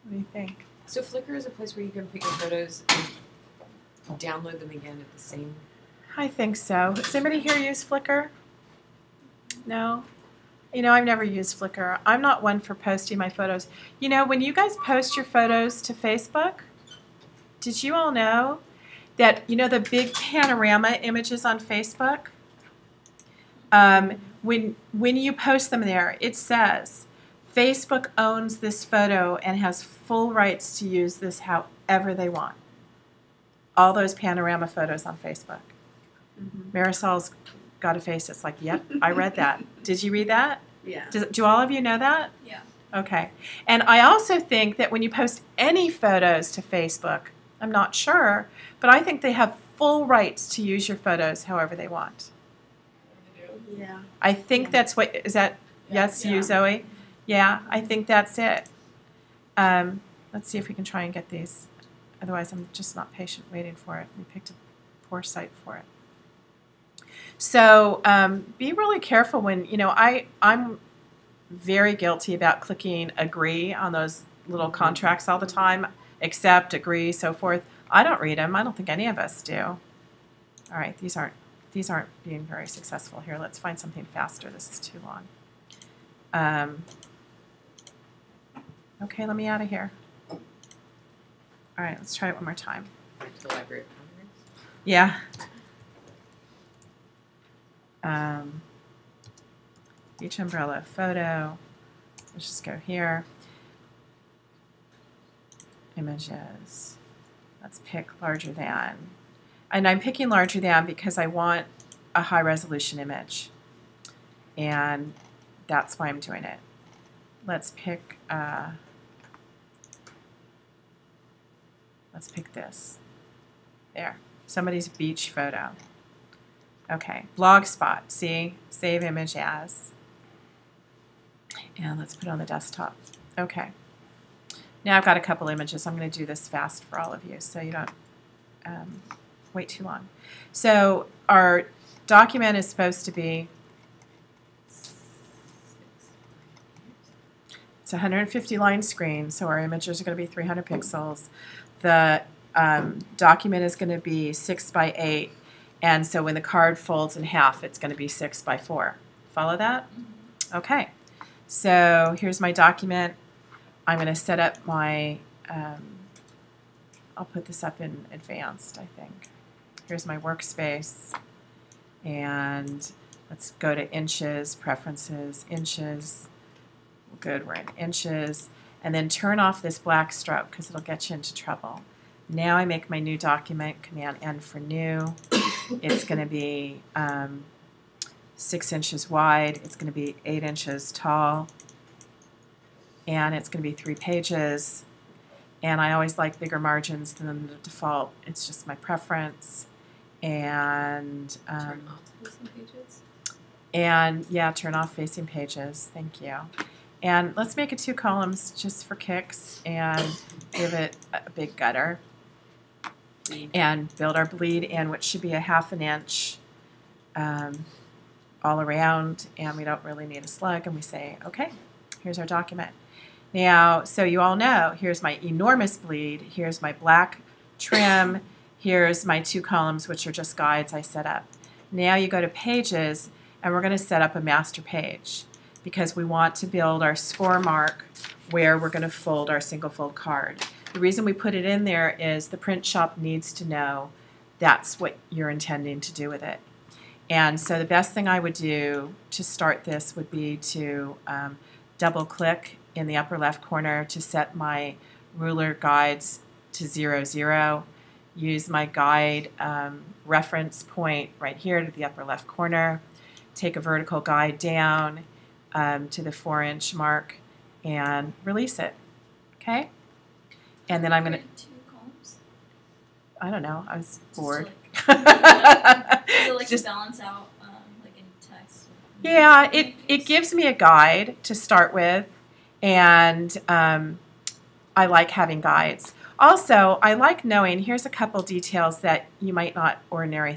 What do you think? So Flickr is a place where you can pick your photos and download them again at the same. I think so. Does anybody here use Flickr? No? You know, I've never used Flickr. I'm not one for posting my photos. You know, when you guys post your photos to Facebook, did you all know that, you know, the big panorama images on Facebook? When you post them there, it says, Facebook owns this photo and has full rights to use this however they want. All those panorama photos on Facebook. Marisol's got a face that's like, yep, I read that. Did you read that? Yeah. Do all of you know that? Yeah. Okay. And I also think that when you post any photos to Facebook, I'm not sure, but I think they have full rights to use your photos however they want. Yeah. I think that's what, is that, yes, you, Zoe? Yeah, I think that's it. Let's see if we can try and get these. Otherwise, I'm just not patient waiting for it. We picked a poor site for it. So be really careful when, you know, I'm very guilty about clicking agree on those little contracts all the time, accept, agree, so forth. I don't read them. I don't think any of us do. All right, these aren't being very successful here. Let's find something faster. This is too long. Okay, let me out of here. All right, let's try it one more time. Back to the Library of Congress. Yeah. Beach umbrella photo. Let's just go here. Images. Let's pick larger than. And I'm picking larger than because I want a high resolution image. And that's why I'm doing it. Let's pick this. There. Somebody's beach photo. Okay. Blogspot. See? Save image as. And let's put it on the desktop. Okay. Now I've got a couple images. I'm going to do this fast for all of you so you don't wait too long. So our document is supposed to be, it's a 150 line screen, so our images are going to be 300 pixels. The document is going to be 6 by 8, and so when the card folds in half, it's going to be 6 by 4. Follow that? Okay. So here's my document. I'm going to set up my, I'll put this up in advanced, I think. Here's my workspace. And let's go to inches, preferences, inches. Good, we're in inches. And then turn off this black stroke because it'll get you into trouble. Now I make my new document, Command N for new. It's going to be 6 inches wide. It's going to be 8 inches tall. And it's going to be 3 pages. And I always like bigger margins than the default. It's just my preference. And Turn off facing pages. and yeah, turn off facing pages. Thank you. And let's make it 2 columns just for kicks and give it a big gutter. And build our bleed in, which should be a 1/2 inch all around. And we don't really need a slug. And we say, okay, here's our document. Now, so you all know, here's my enormous bleed. Here's my black trim. Here's my 2 columns, which are just guides I set up. Now you go to pages, and we're going to set up a master page because we want to build our score mark where we're going to fold our single fold card. The reason we put it in there is the print shop needs to know that's what you're intending to do with it. And so the best thing I would do to start this would be to double click in the upper left corner to set my ruler guides to 0, 0. Use my guide reference point right here to the upper left corner. Take a vertical guide down to the 4 inch mark and release it. Okay? And then I'm going to, 2 columns. I don't know, I was bored. So like Just- to balance out like in text. Yeah, it gives me a guide to start with, and I like having guides. Also, I like knowing, here's a couple details that you might not ordinarily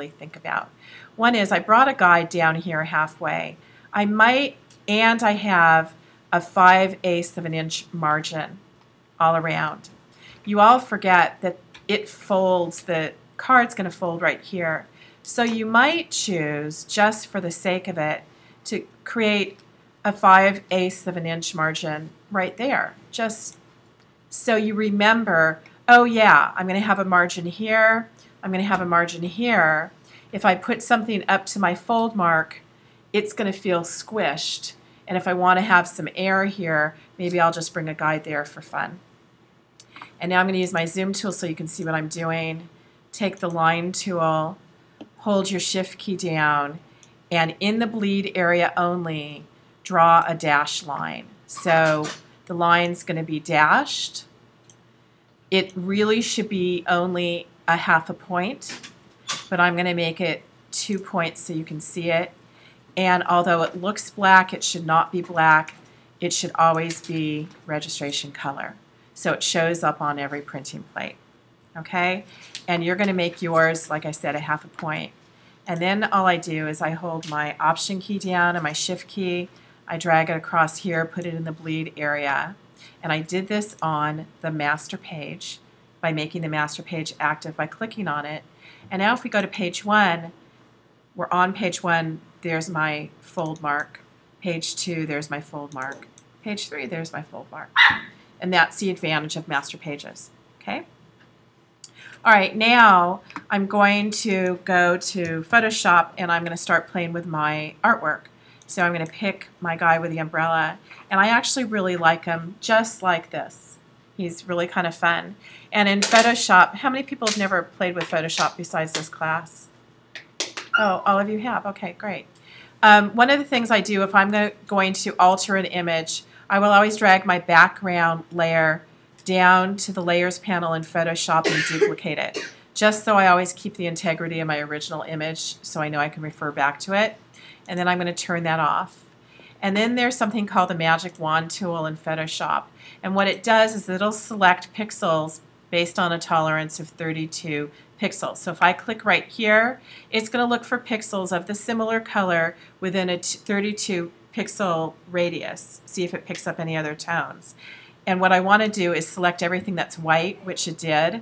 think about. One is I brought a guide down here halfway. I have a 5/8 of an inch margin all around. You all forget that it folds, the card's going to fold right here. So you might choose, just for the sake of it, to create a 5/8 of an inch margin right there, just so you remember, oh yeah, I'm going to have a margin here, I'm going to have a margin here. If I put something up to my fold mark, it's going to feel squished. And if I want to have some air here, maybe I'll just bring a guide there for fun. And now I'm going to use my zoom tool so you can see what I'm doing. Take the line tool, hold your shift key down, and in the bleed area only, draw a dash line. So the line's going to be dashed. It really should be only a 1/2 point, but I'm going to make it 2 points so you can see it. And although it looks black, it should not be black. It should always be registration color. So it shows up on every printing plate. Okay? And you're going to make yours, like I said, a 1/2 point. And then all I do is I hold my Option key down and my Shift key. I drag it across here, put it in the bleed area. And I did this on the master page by making the master page active by clicking on it. And now if we go to page 1, we're on page 1, there's my fold mark. Page 2, there's my fold mark. Page 3, there's my fold mark. And that's the advantage of master pages. Okay? All right, now I'm going to go to Photoshop and I'm going to start playing with my artwork. So I'm going to pick my guy with the umbrella, and I actually really like him just like this. He's really kind of fun. And in Photoshop, how many people have never played with Photoshop besides this class? Oh, all of you have. Okay, great. One of the things I do if I'm going to alter an image, I will always drag my background layer down to the Layers panel in Photoshop and duplicate it, just so I always keep the integrity of my original image so I know I can refer back to it. And then I'm going to turn that off. And then there's something called the Magic Wand tool in Photoshop. And what it does is it'll select pixels based on a tolerance of 32 pixels. So if I click right here, it's going to look for pixels of the similar color within a 32 pixel radius. See if it picks up any other tones. And what I want to do is select everything that's white, which it did,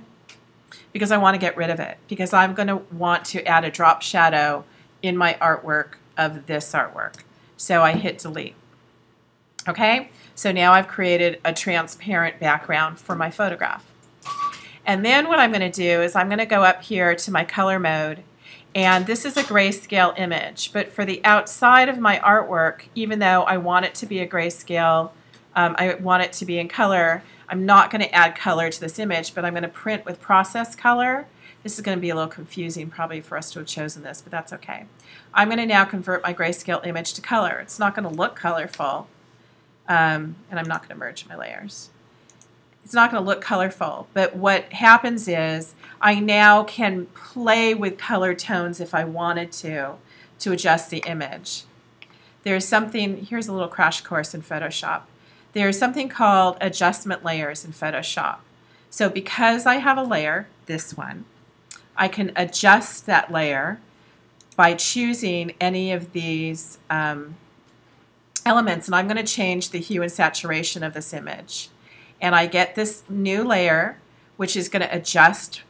because I want to get rid of it. Because I'm going to want to add a drop shadow in my artwork of this artwork. So I hit delete. Okay, so now I've created a transparent background for my photograph. And then what I'm going to do is I'm going to go up here to my color mode, and this is a grayscale image, but for the outside of my artwork, even though I want it to be a grayscale, I want it to be in color, I'm not going to add color to this image, but I'm going to print with process color. This is going to be a little confusing probably for us to have chosen this, but that's okay. I'm going to now convert my grayscale image to color. It's not going to look colorful, and I'm not going to merge my layers. It's not going to look colorful, but what happens is I now can play with color tones if I wanted to adjust the image. There's something, here's a little crash course in Photoshop. There's something called adjustment layers in Photoshop. So because I have a layer, this one, I can adjust that layer by choosing any of these elements, and I'm going to change the hue and saturation of this image. And I get this new layer, which is going to adjust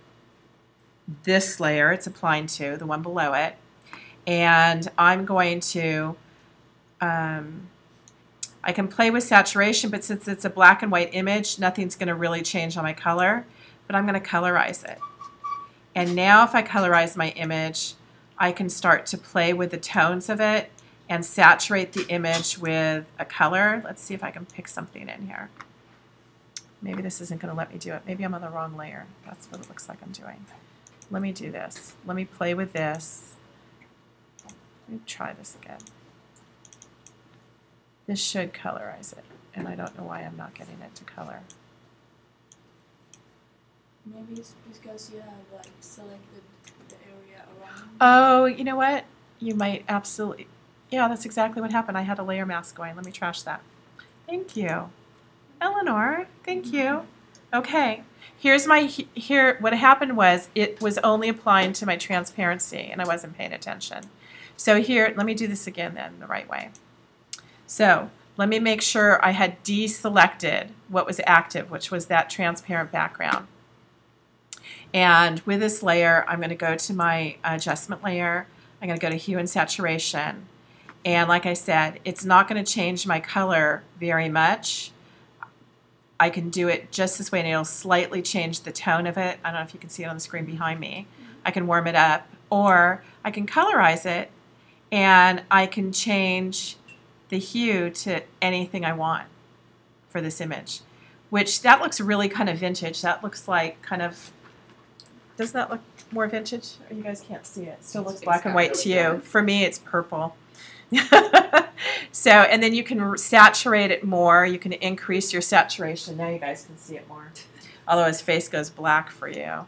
this layer it's applying to, the one below it. And I'm going to, I can play with saturation, but since it's a black and white image, nothing's going to really change on my color, but I'm going to colorize it. And now if I colorize my image, I can start to play with the tones of it and saturate the image with a color. Let's see if I can pick something in here. Maybe this isn't going to let me do it. Maybe I'm on the wrong layer. That's what it looks like I'm doing. Let me do this. Let me play with this. Let me try this again. This should colorize it, and I don't know why I'm not getting it to color. Maybe it's because you have like selected the area around. Oh, you know what? You might absolutely. Yeah, that's exactly what happened. I had a layer mask going. Let me trash that. Thank you. Eleanor, thank you. Okay. Here what happened was it was only applying to my transparency and I wasn't paying attention. So here, let me do this again then the right way. So let me make sure I had deselected what was active, which was that transparent background. And with this layer, I'm going to go to my adjustment layer. I'm going to go to hue and saturation. And like I said, it's not going to change my color very much. I can do it just this way and it'll slightly change the tone of it. I don't know if you can see it on the screen behind me. I can warm it up, or I can colorize it and I can change the hue to anything I want for this image, which that looks really kind of vintage. That looks like kind of, does that look more vintage? Or you guys can't see it. It still looks black and white to you. For me, it's purple. So, and then you can saturate it more. You can increase your saturation. Now you guys can see it more. Although his face goes black for you.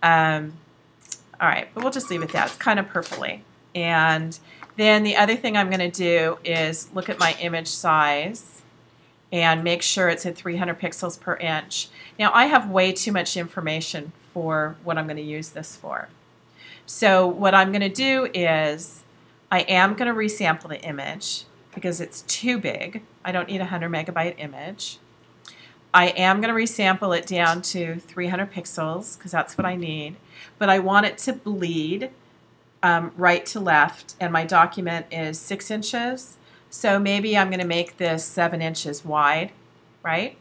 All right, but we'll just leave it that. It's kind of purpley. And then the other thing I'm going to do is look at my image size and make sure it's at 300 pixels per inch. Now I have way too much information for what I'm going to use this for. So what I'm going to do is I am going to resample the image because it's too big. I don't need a 100 megabyte image. I am going to resample it down to 300 pixels because that's what I need. But I want it to bleed right to left, and my document is 6 inches. So maybe I'm going to make this 7 inches wide, right?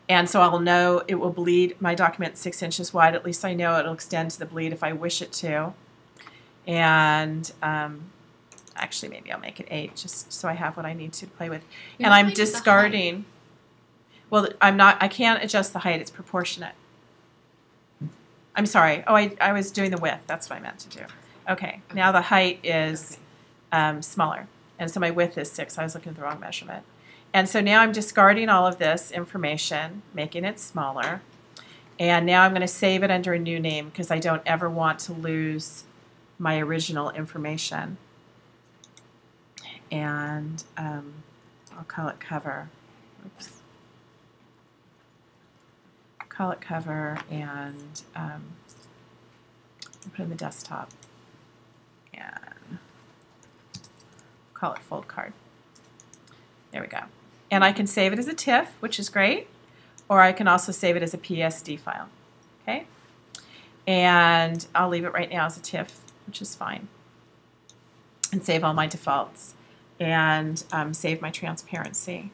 And so I'll know it will bleed my document 6 inches wide. At least I know it'll extend to the bleed if I wish it to. And actually, maybe I'll make it 8 just so I have what I need to play with. And I'm discarding. Well, I can't adjust the height. It's proportionate. I'm sorry. Oh, I was doing the width. That's what I meant to do. Okay. Now the height is smaller. And so my width is 6. I was looking at the wrong measurement. And so now I'm discarding all of this information, making it smaller. And now I'm going to save it under a new name because I don't ever want to lose my original information. And I'll call it cover. Oops. Call it cover, and I'll put it in the desktop. And call it fold card. There we go. And I can save it as a TIFF, which is great, or I can also save it as a PSD file. Okay? And I'll leave it right now as a TIFF, which is fine. And save all my defaults. And save my transparency.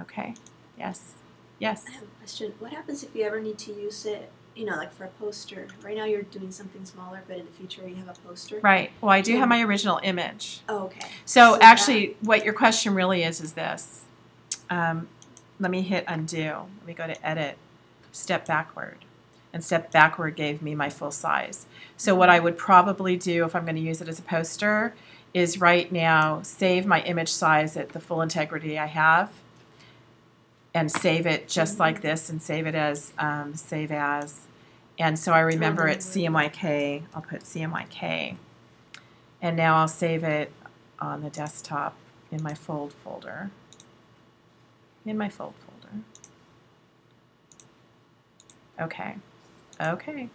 Okay? Yes? Yes? I have a question. What happens if you ever need to use it, like for a poster? Right now you're doing something smaller, but in the future you have a poster. Right. Well, I do have my original image. Oh, okay. So actually, what your question really is this. Let me hit undo. Let me go to edit, step backward. And step backward gave me my full size. So what I would probably do if I'm going to use it as a poster is right now save my image size at the full integrity I have and save it just like this and save it as save as. And so I remember it's CMYK. I'll put CMYK. And now I'll save it on the desktop in my fold folder. In my fold folder. Okay. Okay.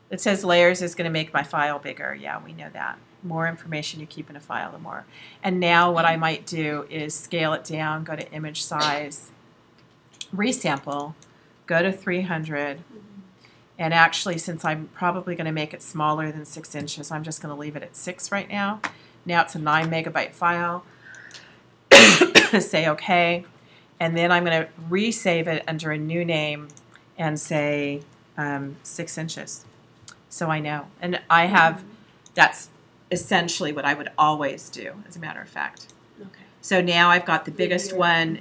It says layers is going to make my file bigger. Yeah, we know that. More information you keep in a file, the more. And now what I might do is scale it down, go to image size, resample, go to 300, and actually since I'm probably going to make it smaller than 6 inches, I'm just going to leave it at 6 right now. Now it's a 9 megabyte file. Say OK. And then I'm going to resave it under a new name and say 6 inches. So I know. And I have, that's essentially what I would always do, as a matter of fact. Okay. So now I've got the biggest one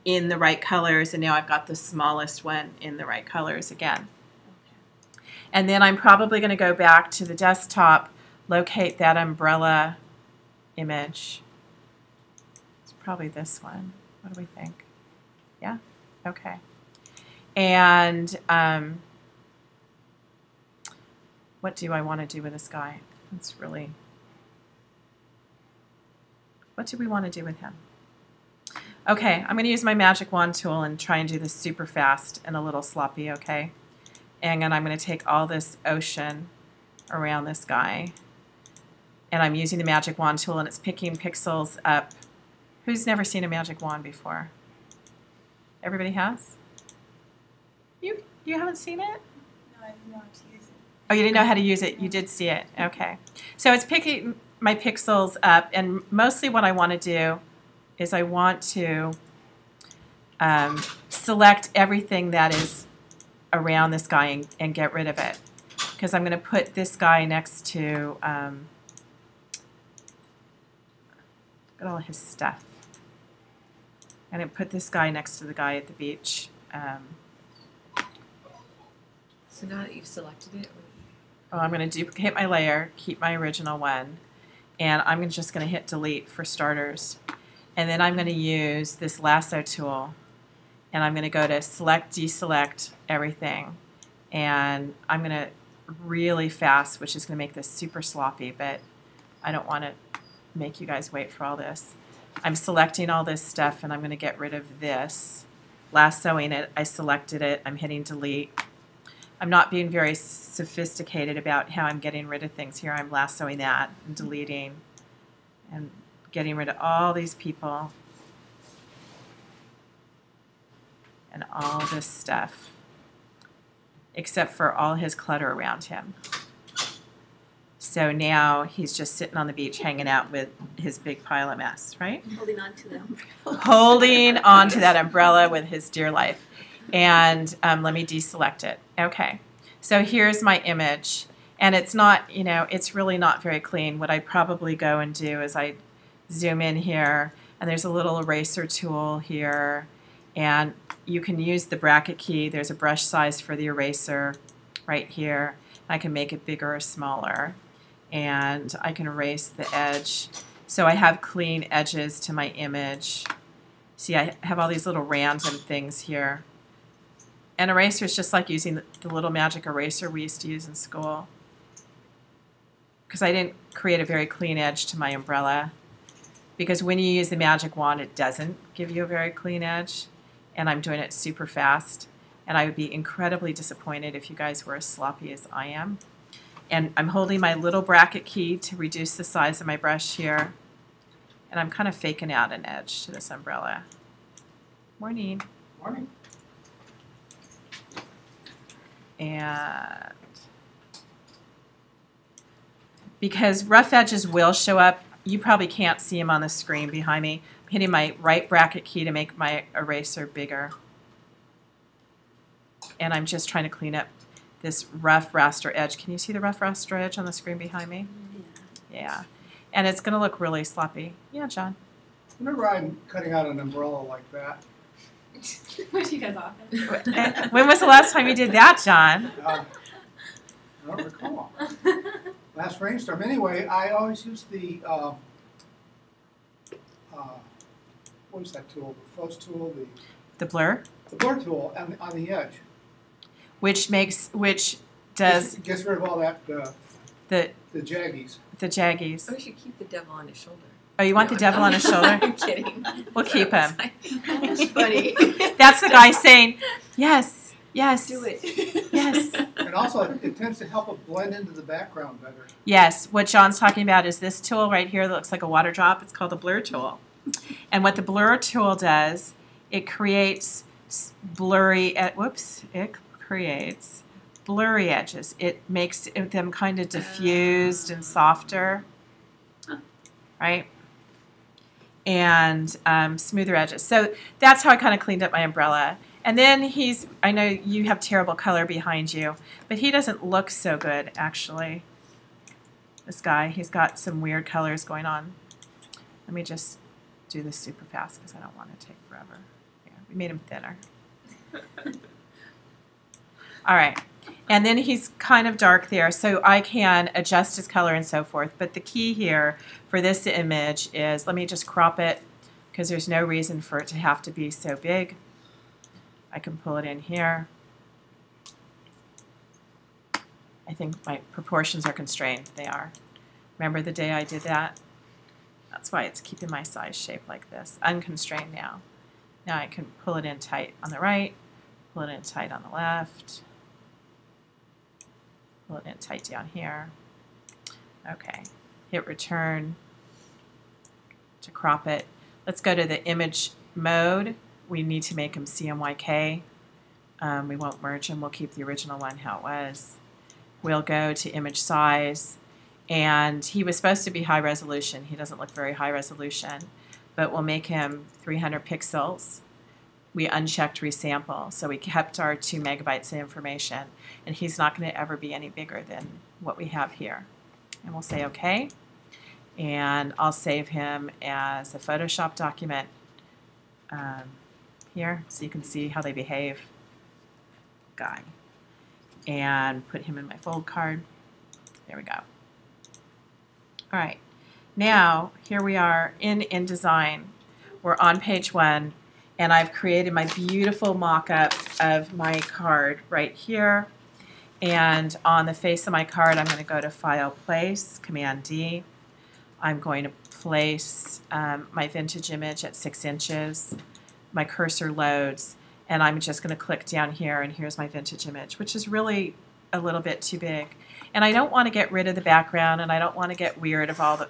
in the right colors, and now I've got the smallest one in the right colors again. Okay. And then I'm probably going to go back to the desktop, locate that umbrella image. It's probably this one. What do we think? Yeah? Okay. And what do I want to do with this guy? It's really, what do we want to do with him? Okay, I'm going to use my magic wand tool and try and do this super fast and a little sloppy, okay? And then I'm going to take all this ocean around this guy. And I'm using the magic wand tool and it's picking pixels up. Who's never seen a magic wand before? Everybody has? You haven't seen it? No, I didn't know how to use it. Oh, you didn't know how to use it. You did see it. Okay. So it's picking my pixels up, and mostly what I want to do is I want to select everything that is around this guy and get rid of it. Because I'm going to put this guy next to, look at all his stuff. I'm going to put this guy next to the guy at the beach. So now that you've selected it, Oh, I'm going to duplicate my layer, keep my original one, and I'm just going to hit delete for starters. And then I'm going to use this lasso tool, and I'm going to go to select, deselect everything. And I'm going to really fast, which is going to make this super sloppy, but I don't want to make you guys wait for all this. I'm selecting all this stuff, and I'm going to get rid of this. Lassoing it, I selected it, I'm hitting delete. I'm not being very sophisticated about how I'm getting rid of things here. I'm lassoing that and deleting and getting rid of all these people and all this stuff, except for all his clutter around him. So now he's just sitting on the beach hanging out with his big pile of mess, right? Holding on to them. Holding on to that umbrella with his dear life. And let me deselect it. Okay, so here's my image. And it's not, you know, it's really not very clean. What I'd probably go and do is I'd zoom in here, and there's a little eraser tool here. And you can use the bracket key. There's a brush size for the eraser right here. I can make it bigger or smaller. And I can erase the edge. So I have clean edges to my image. See, I have all these little random things here. An eraser is just like using the little magic eraser we used to use in school. Because I didn't create a very clean edge to my umbrella. Because when you use the magic wand, it doesn't give you a very clean edge. And I'm doing it super fast. And I would be incredibly disappointed if you guys were as sloppy as I am. And I'm holding my little bracket key to reduce the size of my brush here. And I'm kind of faking out an edge to this umbrella. Morning. Morning. And because rough edges will show up, you probably can't see them on the screen behind me. I'm hitting my right bracket key to make my eraser bigger. And I'm just trying to clean up this rough raster edge. Can you see the rough raster edge on the screen behind me? Yeah. And it's going to look really sloppy. Yeah, John? Whenever I'm cutting out an umbrella like that, What do you guys often? When was the last time you did that, John? I don't recall. Last rainstorm. Anyway, I always use the, what is that tool? The fuzz tool, The blur? the blur tool on the edge. Which does Gets rid of all that, the jaggies. jaggies. oh, we should keep the devil on his shoulder. Oh, you want the devil on his shoulder? I'm kidding. We'll keep him. That's funny. That's the guy saying, yes, yes. Do it. Yes. And also, it tends to help it blend into the background better. Yes, what John's talking about is this tool right here that looks like a water drop. It's called the blur tool. And what the blur tool does, it creates blurry, it creates blurry edges. It makes them kind of diffused and softer, right? And smoother edges. So that's how I kind of cleaned up my umbrella. And then I know you have terrible color behind you, but he doesn't look so good, actually. This guy, he's got some weird colors going on. Let me just do this super fast because I don't want to take forever. Yeah, we made him thinner. All right. And then he's kind of dark there, so I can adjust his color and so forth. But the key here for this image is, let me just crop it because there's no reason for it to have to be so big. I can pull it in here. I think my proportions are constrained. They are. Remember the day I did that? That's why it's keeping my size shape like this. Unconstrained now. Now I can pull it in tight on the right, pull it in tight on the left, pull it in tight down here. Okay, hit return to crop it. Let's go to the image mode. We need to make them CMYK. We won't merge them. We'll keep the original one how it was. We'll go to image size. And he was supposed to be high resolution. He doesn't look very high resolution. But we'll make him 300 pixels. We unchecked resample. So we kept our 2 megabytes of information. And he's not going to ever be any bigger than what we have here. And we'll say OK. And I'll save him as a Photoshop document here so you can see how they behave. Guy. And put him in my fold card. There we go. All right. Now, here we are in InDesign. We're on page 1, and I've created my beautiful mock-up of my card right here. And on the face of my card, I'm going to go to File, Place, Command D. I'm going to place my vintage image at 6 inches. My cursor loads, and I'm just going to click down here, and here's my vintage image, which is really a little bit too big. And I don't want to get rid of the background, and I don't want to get rid of all the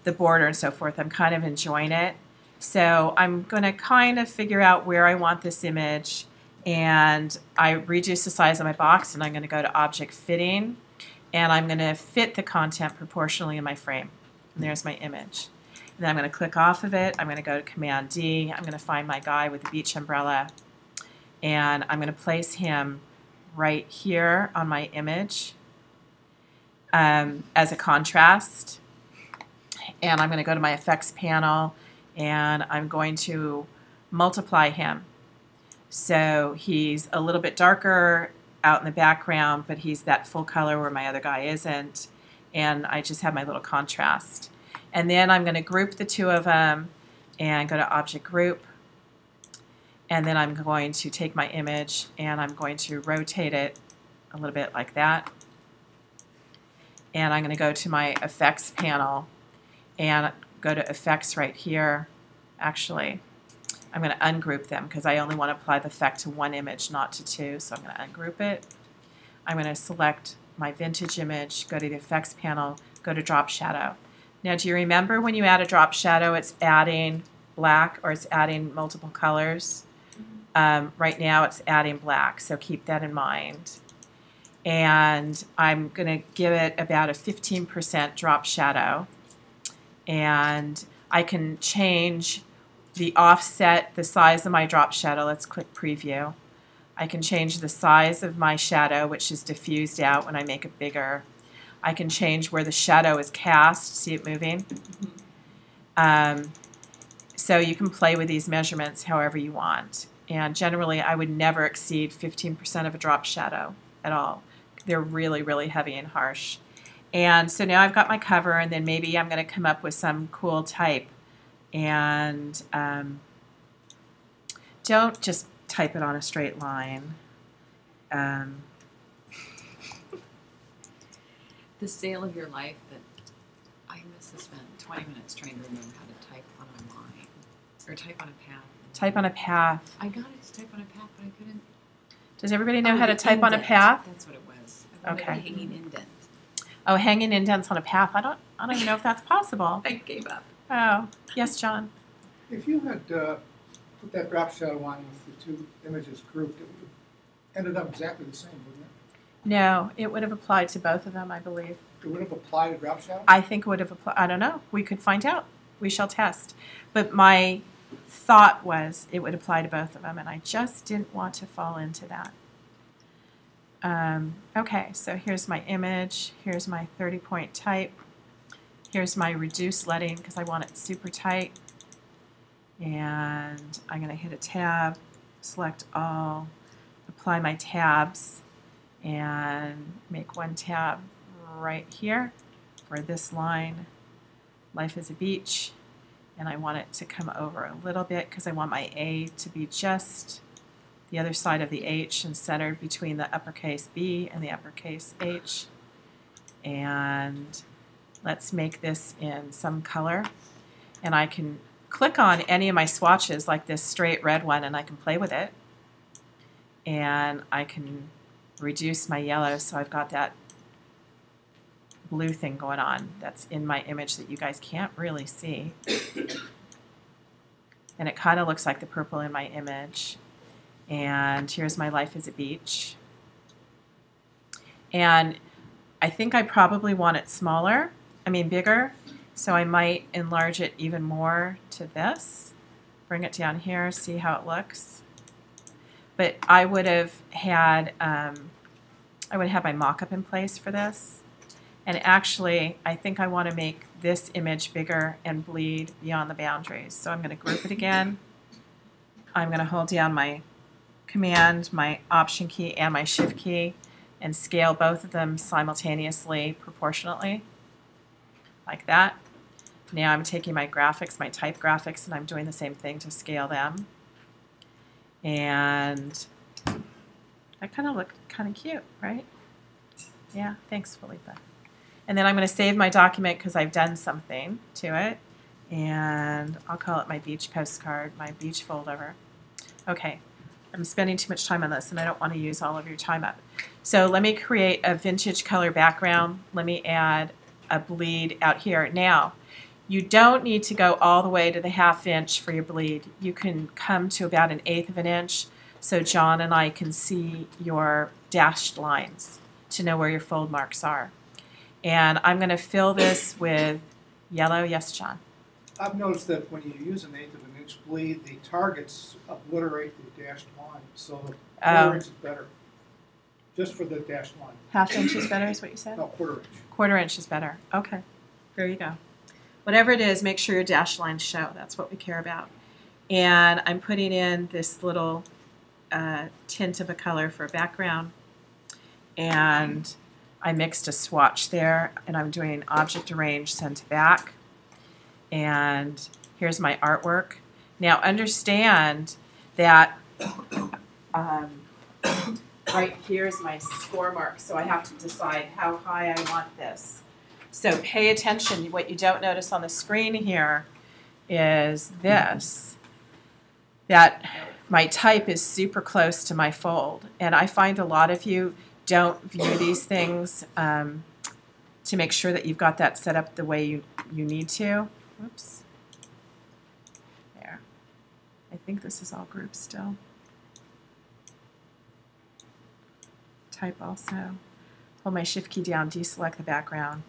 the border and so forth. I'm kind of enjoying it. So I'm going to kind of figure out where I want this image, and I reduce the size of my box, and I'm going to go to Object Fitting, and I'm going to fit the content proportionally in my frame. And there's my image. And then I'm going to click off of it. I'm going to go to Command D. I'm going to find my guy with the beach umbrella, and I'm going to place him right here on my image as a contrast. And I'm going to go to my effects panel, and I'm going to multiply him. So he's a little bit darker out in the background, but he's that full color where my other guy isn't. And I just have my little contrast. And then I'm going to group the 2 of them and go to Object Group. And then I'm going to take my image and I'm going to rotate it a little bit like that. And I'm going to go to my Effects panel and go to Effects right here. Actually, I'm going to ungroup them because I only want to apply the effect to 1 image, not to 2. So I'm going to ungroup it. I'm going to select my vintage image, go to the Effects panel, go to Drop Shadow. Now, do you remember when you add a drop shadow, it's adding black or it's adding multiple colors? Right now, it's adding black, so keep that in mind. And I'm going to give it about a 15% drop shadow. And I can change the offset, the size of my drop shadow. Let's click Preview. I can change the size of my shadow, which is diffused out when I make it bigger. I can change where the shadow is cast. See it moving? So you can play with these measurements however you want. And generally, I would never exceed 15% of a drop shadow at all. They're really, really heavy and harsh. And so now I've got my cover, and then maybe I'm going to come up with some cool type. And don't just type it on a straight line. The sale of your life that I must have spent 20 minutes trying to remember how to type on a line or type on a path. Type on a path. I got it to type on a path, but I couldn't. Does everybody know how to the type on a indent. path? That's what it was. I wanted Okay. a hanging indent. Oh, hanging indents on a path. I don't even know if that's possible. I gave up. Oh, yes, John. If you had put that drop shadow on with the 2 images grouped, it would have ended up exactly the same, wouldn't it? No, it would have applied to both of them, I believe. It would have applied a drop shadow? I think it would have applied. I don't know. We could find out. We shall test. But my thought was it would apply to both of them, and I just didn't want to fall into that. Okay, so here's my image. Here's my 30-point type. Here's my reduce leading because I want it super tight. And I'm going to hit a tab, select all, apply my tabs, and make 1 tab right here for this line, Life is a Beach. And I want it to come over a little bit because I want my A to be just the other side of the H and centered between the uppercase B and the uppercase H. And Let's make this in some color. And I can click on any of my swatches, like this straight red one, and I can play with it. And I can reduce my yellow so I've got that blue thing going on that's in my image that you guys can't really see. And it kind of looks like the purple in my image. And here's my life as a beach. And I think I probably want it smaller, bigger, so I might enlarge it even more to this. Bring it down here, see how it looks. But I would have had my mock-up in place for this. And actually, I think I want to make this image bigger and bleed beyond the boundaries. So I'm going to group it again. I'm going to hold down my Command, my Option key, and my Shift key, and scale both of them simultaneously, proportionately, like that. Now I'm taking my graphics, my type graphics, and I'm doing the same thing to scale them. And that kind of looked kind of cute, right? Yeah, thanks, Felipa. And then I'm going to save my document because I've done something to it. And I'll call it my beach postcard, my beach foldover. Okay, I'm spending too much time on this, and I don't want to use all of your time up. So let me create a vintage color background. Let me add a bleed out here. Now, you don't need to go all the way to the 1/2 inch for your bleed. You can come to about 1/8 of an inch so John and I can see your dashed lines to know where your fold marks are. And I'm going to fill this with yellow. Yes, John? I've noticed that when you use 1/8 of an inch bleed, the targets obliterate the dashed line, so the quarter inch is better. Just for the dashed line. 1/2 inch is better is what you said? No, quarter inch. Quarter inch is better. Okay. There you go. Whatever it is, make sure your dashed lines show. That's what we care about. And I'm putting in this little tint of a color for a background. And I mixed a swatch there, and I'm doing object arrange, send to back. And here's my artwork. Now understand that right here's my score mark, so I have to decide how high I want this. So pay attention. What you don't notice on the screen here is this, that my type is super close to my fold. And I find a lot of you don't view these things to make sure that you've got that set up the way you need to. Whoops. There. I think this is all grouped still. Type also. Hold my Shift key down, deselect the background.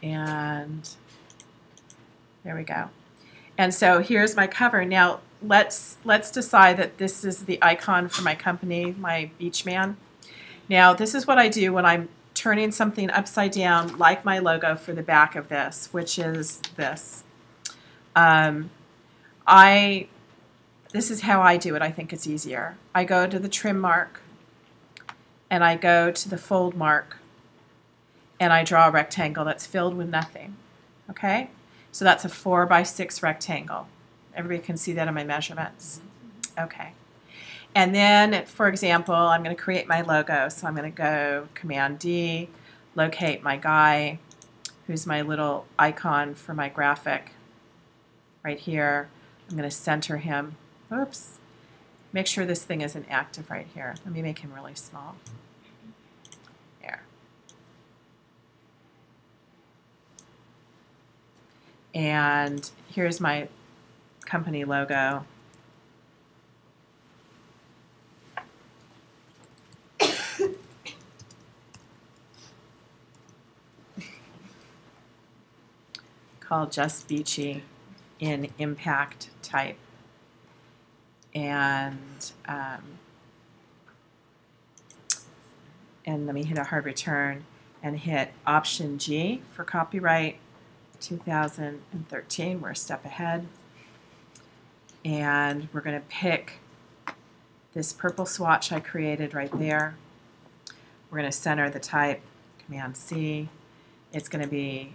And there we go. And so here's my cover. Now let's decide that this is the icon for my company, my Beach Man. Now this is what I do when I'm turning something upside down, like my logo for the back of this, which is this. This is how I do it. I think it's easier. I go to the trim mark, and I go to the fold mark, and I draw a rectangle that's filled with nothing. Okay? So that's a 4x6 rectangle. Everybody can see that in my measurements. Okay. And then, for example, I'm going to create my logo. So I'm going to go Command D, locate my guy, who's my little icon for my graphic right here. I'm going to center him. Oops. Make sure this thing isn't active right here. Let me make him really small. There. And here's my company logo. Called Just Beachy in impact type. And let me hit a hard return and hit Option G for copyright 2013. We're a step ahead. And we're going to pick this purple swatch I created right there. We're going to center the type, Command C. It's going to be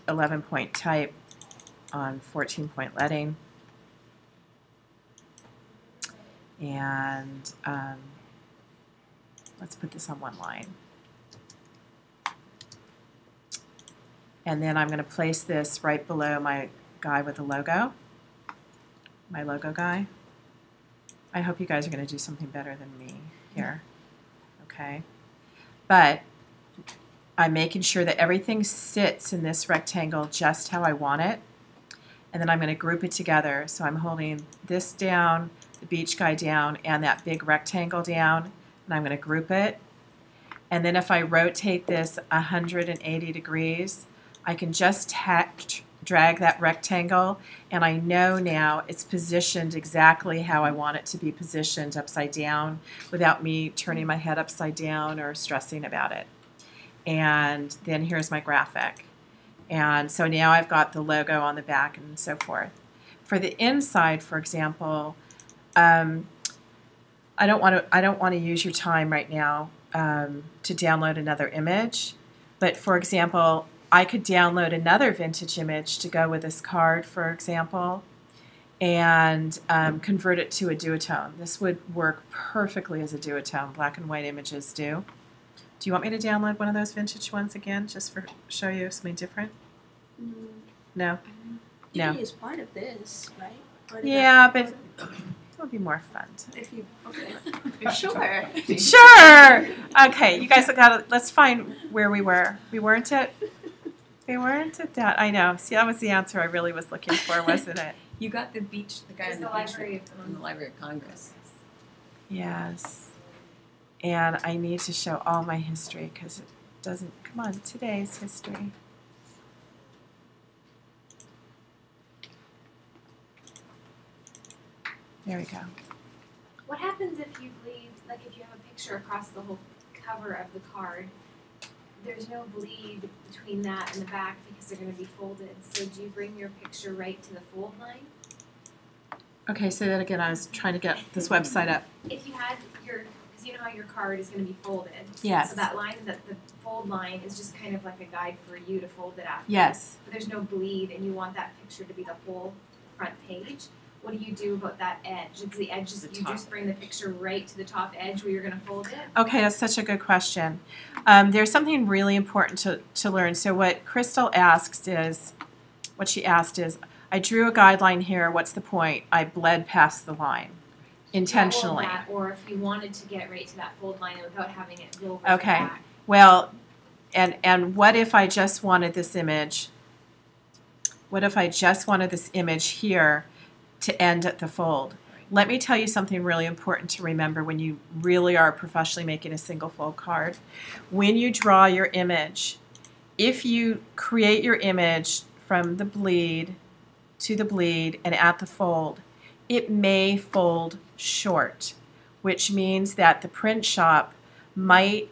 11 point type on 14 point leading. And let's put this on one line. And then I'm going to place this right below my guy with the logo, my logo guy. I hope you guys are going to do something better than me here, okay? But I'm making sure that everything sits in this rectangle just how I want it. And then I'm going to group it together. So I'm holding this down, the beach guy down, and that big rectangle down, and I'm going to group it. And then if I rotate this 180 degrees, I can just drag that rectangle, and I know now it's positioned exactly how I want it to be positioned upside down without me turning my head upside down or stressing about it. And then here's my graphic. And so now I've got the logo on the back and so forth. For the inside, for example, I don't want to use your time right now to download another image. But for example, I could download another vintage image to go with this card, for example, and convert it to a duotone. This would work perfectly as a duotone. Black and white images do. Do you want me to download one of those vintage ones again, just for show you something different? No? You No. can use part of this, right? Part of Yeah, that. but it would be more fun. If you, okay. Sure. Sure! Okay, you guys let's find where we were. We weren't at that. I know. See, that was the answer I really was looking for, wasn't it? You got the beach, the guy It's in the the beach Library from the Library of Congress. Yes. And I need to show all my history because it doesn't, come on, today's history. There we go. What happens if you bleed, like if you have a picture across the whole cover of the card, there's no bleed between that and the back because they're going to be folded. So do you bring your picture right to the fold line? Okay, say that again. I was trying to get this website up. If you had your, because you know how your card is going to be folded. Yes. So that line, the fold line is just kind of like a guide for you to fold it after. Yes. But there's no bleed and you want that picture to be the whole front page. What do you do about that edge? It's the edge, you just bring the picture right to the top edge where you're going to fold it? Okay, that's such a good question. There's something really important to learn. So what Crystal asks is, what she asked is, I drew a guideline here, what's the point? I bled past the line intentionally. Or if you wanted to get right to that fold line without having it go over Okay. the back. Well, and what if I just wanted this image? What if I just wanted this image here to end at the fold? Let me tell you something really important to remember when you really are professionally making a single fold card. When you draw your image, if you create your image from the bleed to the bleed and at the fold, it may fold short, which means that the print shop might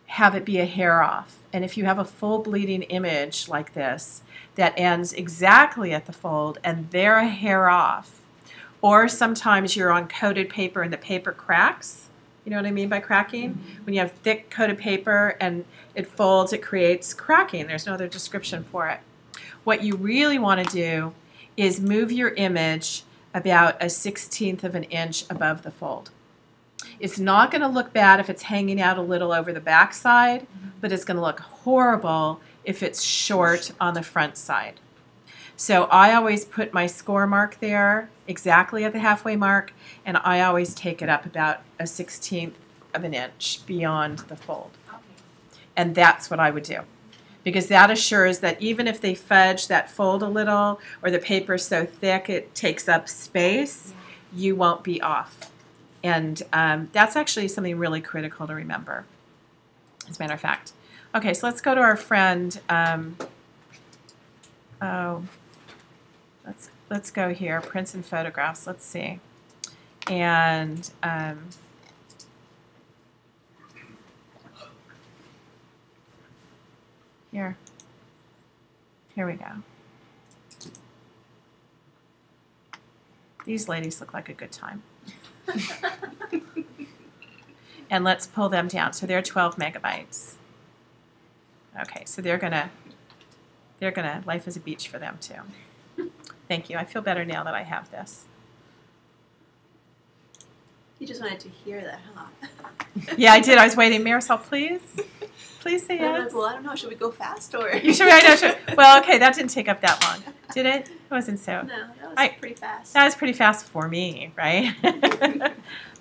have it be a hair off. And if you have a full bleeding image like this that ends exactly at the fold and they're a hair off, or sometimes you're on coated paper and the paper cracks, you know what I mean by cracking? Mm-hmm. When you have thick coated paper and it folds, it creates cracking. There's no other description for it. What you really want to do is move your image about a 1/16 of an inch above the fold. It's not going to look bad if it's hanging out a little over the back side, but it's going to look horrible if it's short on the front side. So I always put my score mark there exactly at the halfway mark, and I always take it up about a 1/16 of an inch beyond the fold. Okay. And that's what I would do, because that assures that even if they fudge that fold a little or the paper's so thick it takes up space, you won't be off. And that's actually something really critical to remember, as a matter of fact. Okay, so let's go to our friend. Let's go here, prints and photographs. Let's see. And here we go. These ladies look like a good time. And let's pull them down. So they're 12 megabytes. Okay, so they're gonna, life is a beach for them too. Thank you. I feel better now that I have this. You just wanted to hear that, huh? Yeah, I did. I was waiting. Marisol, please. Please say And I'm yes. like, well, I don't know. Should we go fast or? You sure? I know. Sure. Well, okay, that didn't take up that long, did it? It wasn't so. No, that was pretty fast. That was pretty fast for me, right?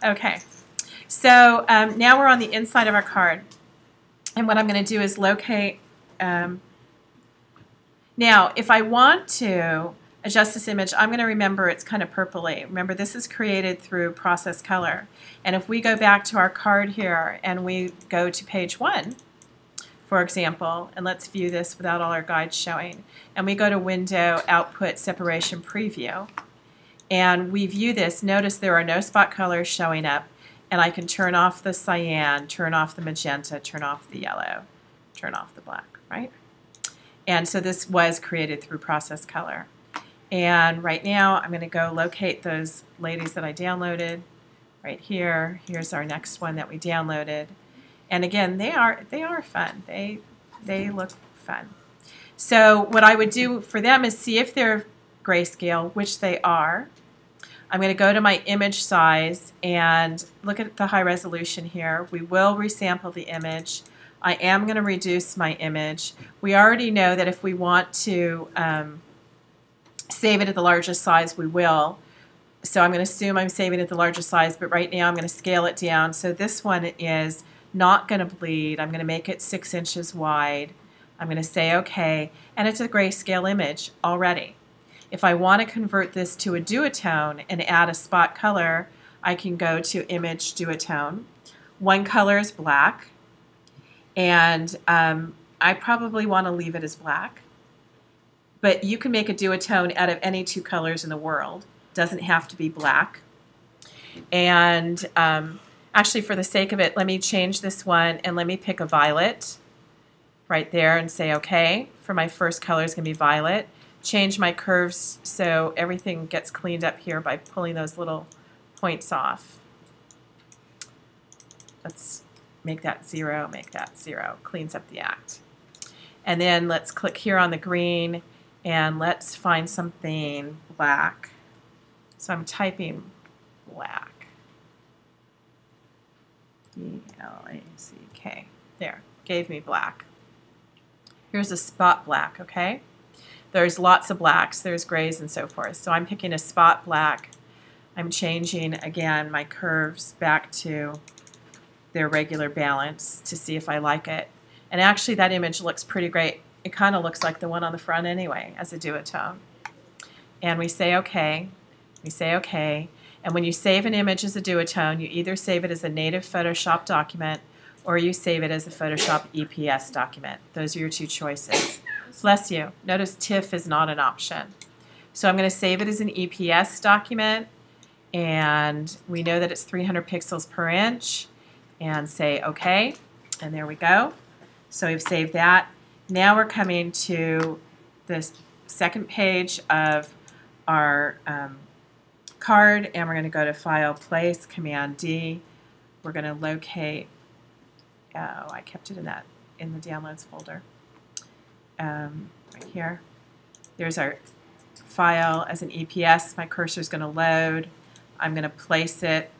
Okay. So now we're on the inside of our card. And what I'm going to do is locate. Now, if I want to adjust this image, I'm going to remember it's kind of purpley. Remember, this is created through process color. And if we go back to our card here and we go to page 1, for example, and let's view this without all our guides showing, and we go to Window, Output, Separation, Preview, and we view this, notice there are no spot colors showing up, and I can turn off the cyan, turn off the magenta, turn off the yellow, turn off the black, right? And so this was created through process color. And right now I'm going to go locate those ladies that I downloaded right here. Here's our next one that we downloaded. And again, they are fun. They look fun. So what I would do for them is see if they're grayscale, which they are. I'm going to go to my image size and look at the high resolution here. We will resample the image. I am going to reduce my image. We already know that if we want to save it at the largest size, we will. So I'm going to assume I'm saving at the largest size, but right now I'm going to scale it down. So this one is not going to bleed. I'm going to make it 6 inches wide. I'm going to say OK, and it's a grayscale image already. If I want to convert this to a duotone and add a spot color, I can go to Image Duotone. One color is black, and I probably want to leave it as black. But you can make a duotone out of any 2 colors in the world. It doesn't have to be black. And actually, for the sake of it, let me change this one and let me pick a violet right there and say OK. For my first color is going to be violet. Change my curves so everything gets cleaned up here by pulling those little points off. Let's make that 0, make that 0. Cleans up the act. And then let's click here on the green and let's find something black. So I'm typing black. B-L-A-C-K. There, gave me black. Here's a spot black, okay? There's lots of blacks, there's grays and so forth. So I'm picking a spot black. I'm changing, again, my curves back to their regular balance to see if I like it. And actually that image looks pretty great. It kind of looks like the one on the front anyway as a duotone. And we say OK. We say OK. And when you save an image as a duotone, you either save it as a native Photoshop document or you save it as a Photoshop EPS document. Those are your 2 choices. Bless you. Notice TIFF is not an option. So I'm going to save it as an EPS document, and we know that it's 300 pixels per inch, and say OK, and there we go. So we've saved that. Now we're coming to the second page of our card, and we're going to go to File, Place, Command D. We're going to locate, oh, I kept it in the Downloads folder. Right here. There's our file as an EPS. My cursor is going to load. I'm going to place it.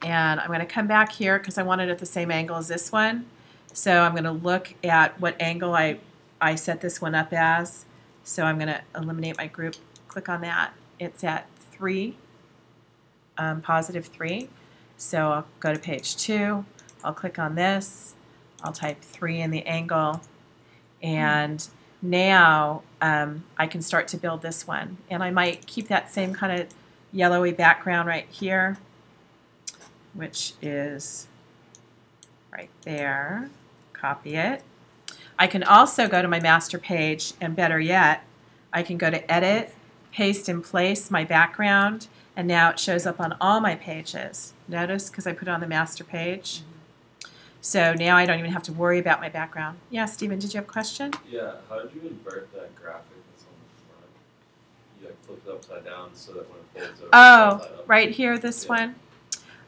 And I'm going to come back here because I want it at the same angle as this one. So I'm going to look at what angle I set this one up as. So I'm going to eliminate my group. Click on that. It's at 3, positive 3. So I'll go to page 2. I'll click on this. I'll type 3 in the angle. And now I can start to build this one. And I might keep that same kind of yellowy background right here, which is right there. Copy it. I can also go to my master page, and better yet, I can go to Edit, Paste and Place my background, and now it shows up on all my pages. Notice, because I put it on the master page. So now I don't even have to worry about my background. Yeah, Stephen, did you have a question? Yeah, how did you invert that graphic that's on the front? You like flip it upside down so that when it folds over, Oh, right here, this one.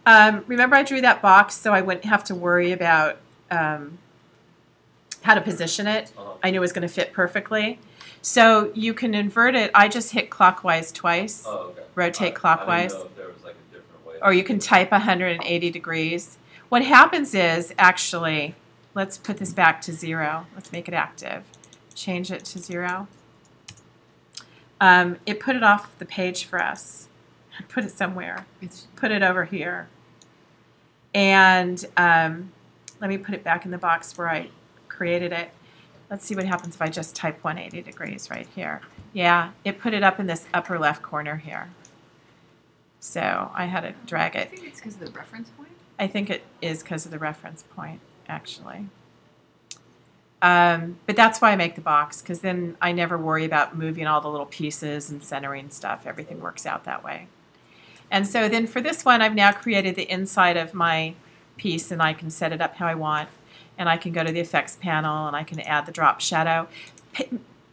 Remember I drew that box so I wouldn't have to worry about how to position it. I knew it was going to fit perfectly. So you can invert it. I just hit clockwise twice. Oh, okay. Rotate clockwise. I didn't know if there was like a different way. Or you can type 180 degrees. What happens is, actually, let's put this back to 0. Let's make it active. Change it to 0. It put it off the page for us. Put it somewhere. Put it over here. And let me put it back in the box where I created it. Let's see what happens if I just type 180 degrees right here. Yeah, it put it up in this upper left corner here. So I had to drag I it. think it's because of the reference point. I think it is because of the reference point, actually. But that's why I make the box, because then I never worry about moving all the little pieces and centering stuff. Everything works out that way. And so then for this one, I've now created the inside of my piece, and I can set it up how I want. And I can go to the effects panel, and I can add the drop shadow.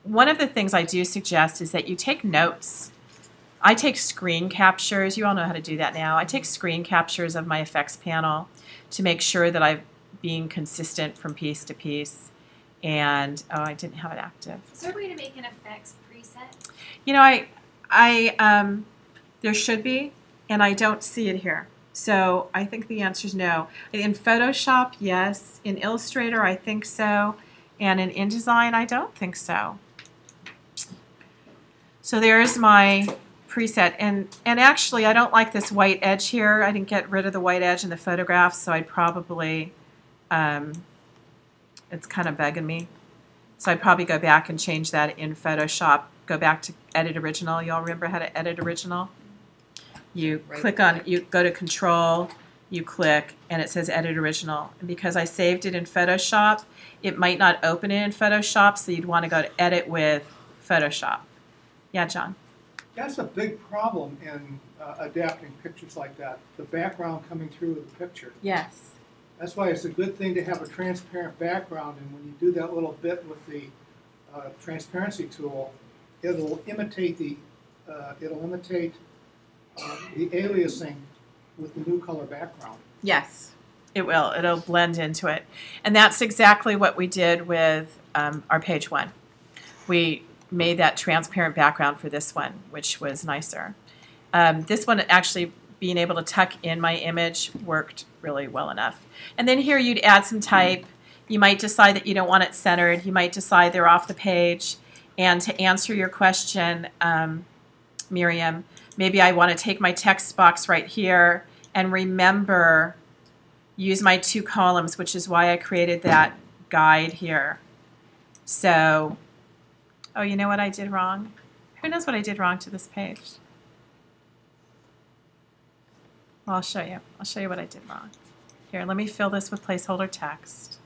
One of the things I do suggest is that you take notes. I take screen captures. You all know how to do that now. I take screen captures of my effects panel to make sure that I'm being consistent from piece to piece. And, oh, I didn't have it active. Is there a way to make an effects preset? You know, there should be, and I don't see it here. So I think the answer is no. In Photoshop, yes. In Illustrator, I think so. And in InDesign, I don't think so. So there's my preset. And actually, I don't like this white edge here. I didn't get rid of the white edge in the photograph, so I'd probably, it's kind of bugging me. So I'd probably go back and change that in Photoshop. Go back to Edit Original. Y'all remember how to edit Original? You click on, you go to Control, you click, and it says Edit Original. And because I saved it in Photoshop, it might not open it in Photoshop, so you'd want to go to Edit with Photoshop. Yeah, John? That's a big problem in adapting pictures like that, the background coming through with the picture. Yes. That's why it's a good thing to have a transparent background, and when you do that little bit with the transparency tool, it'll imitate the aliasing with the new color background. Yes, it will. It'll blend into it. And that's exactly what we did with our page 1. We made that transparent background for this one, which was nicer. This one, actually being able to tuck in my image, worked really well enough. And then here you'd add some type. You might decide that you don't want it centered. You might decide they're off the page. And to answer your question, Miriam, maybe I want to take my text box right here and remember, use my 2 columns, which is why I created that guide here. So, oh, you know what I did wrong? Who knows what I did wrong to this page? Well, I'll show you. I'll show you what I did wrong. Here, let me fill this with placeholder text.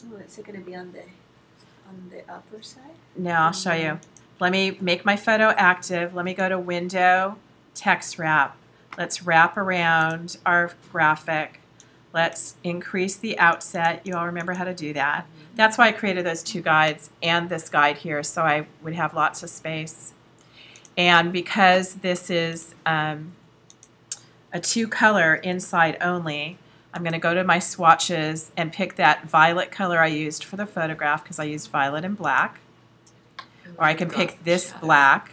Oh, is it going to be on the upper side? No, I'll show you. Let me make my photo active. Let me go to Window, Text Wrap. Let's wrap around our graphic. Let's increase the outset. You all remember how to do that. That's why I created those 2 guides and this guide here, so I would have lots of space. And because this is a 2-color inside only, I'm going to go to my swatches and pick that violet color I used for the photograph, because I used violet and black. Or I can pick this black.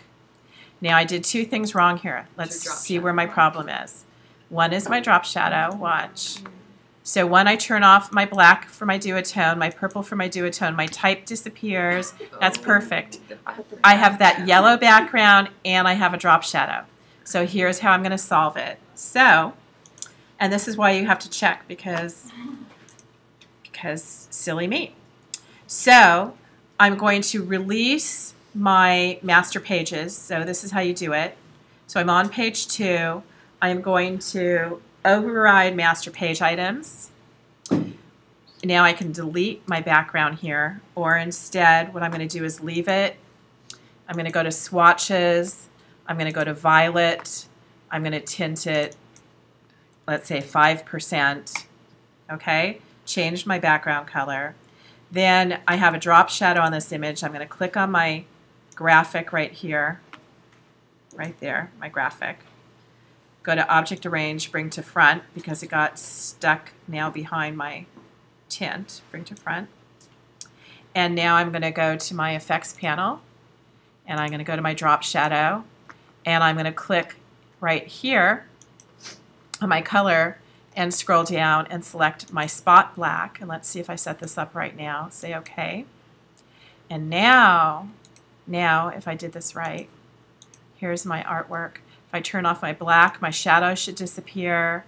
Now I did 2 things wrong here. Let's see where my problem is. One is my drop shadow. Watch. So when I turn off my black for my duotone, my purple for my duotone, my type disappears. That's perfect. I have that yellow background and I have a drop shadow. So here's how I'm going to solve it. So, and this is why you have to check, because silly me. So I'm going to release my master pages. So this is how you do it. So I'm on page 2. I'm going to override master page items. Now I can delete my background here, or instead what I'm going to do is leave it. I'm going to go to swatches. I'm going to go to violet. I'm going to tint it, let's say 5%. Okay, change my background color. Then I have a drop shadow on this image. I'm going to click on my graphic right here, right there, my graphic. Go to Object Arrange, bring to front, because it got stuck now behind my tint. Bring to front. And now I'm going to go to my effects panel, and I'm going to go to my drop shadow, and I'm going to click right here on my color, and scroll down and select my spot black. And let's see if I set this up right now. Say OK. And now if I did this right, here's my artwork. If I turn off my black, my shadow should disappear.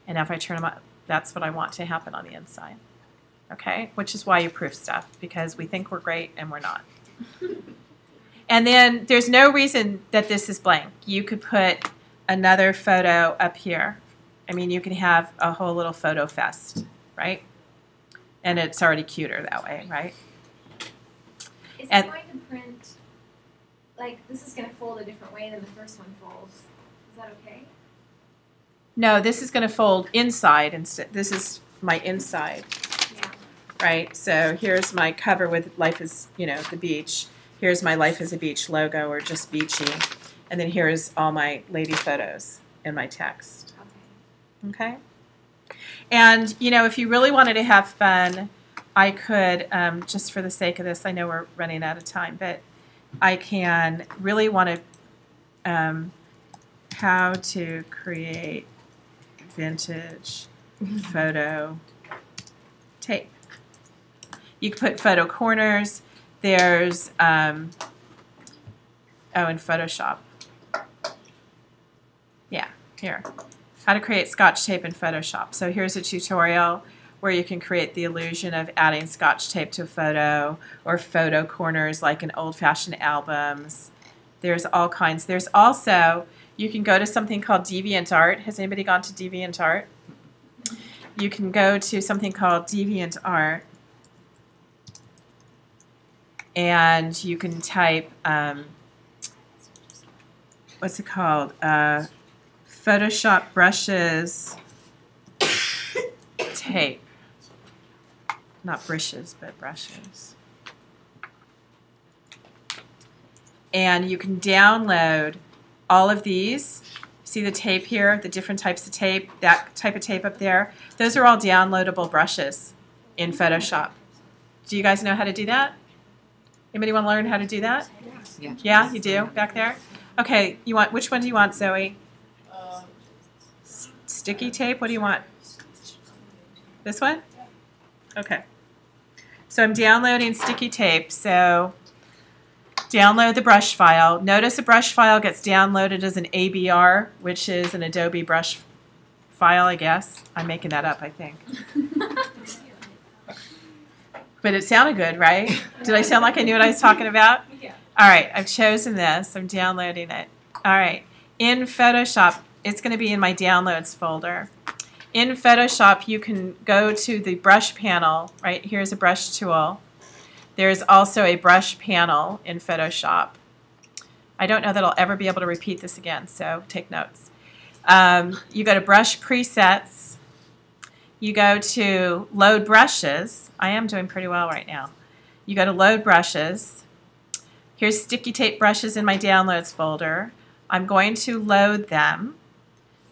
And if I turn them up, that's what I want to happen on the inside. Okay? Which is why you proof stuff, because we think we're great and we're not. And then there's no reason that this is blank. You could put another photo up here. I mean, you can have a whole little photo fest, right? And it's already cuter that way, right? Is And- it going to print, like, this is going to fold a different way than the first one folds. Is that okay? No, this is going to fold inside instead. This is my inside, Yeah. right? So here's my cover with Life is, the beach. Here's my Life is a Beach logo, or just beachy. And then here's all my lady photos and my text. Okay. Okay? And, if you really wanted to have fun, I could, just for the sake of this, I know we're running out of time, but I can really want to, how to create vintage photo tape. You can put photo corners. There's, in Photoshop. Yeah, here. How to create Scotch tape in Photoshop. So here's a tutorial where you can create the illusion of adding Scotch tape to a photo, or photo corners like in old-fashioned albums. There's all kinds. There's also, you can go to something called DeviantArt. Has anybody gone to DeviantArt? You can go to something called DeviantArt, and you can type, what's it called? Photoshop brushes tape. Not brushes, but brushes. And you can download all of these. See the tape here, the different types of tape, that type of tape up there? Those are all downloadable brushes in Photoshop. Do you guys know how to do that? Anybody want to learn how to do that? Yeah. Yeah, you do? Back there? Okay, which one do you want, Zoe? Sticky tape? What do you want? This one? Okay. So I'm downloading sticky tape. So download the brush file. Notice a brush file gets downloaded as an ABR, which is an Adobe brush file, I guess. I'm making that up, I think. But it sounded good, right? Did I sound like I knew what I was talking about? Yeah. All right, I've chosen this. I'm downloading it. All right. In Photoshop, it's going to be in my downloads folder. In Photoshop, you can go to the brush panel. Right, here's a brush tool. There's also a brush panel in Photoshop. I don't know that I'll ever be able to repeat this again, so take notes. You go to Brush Presets. You go to Load Brushes. I am doing pretty well right now. You go to Load Brushes. Here's sticky tape brushes in my Downloads folder. I'm going to load them.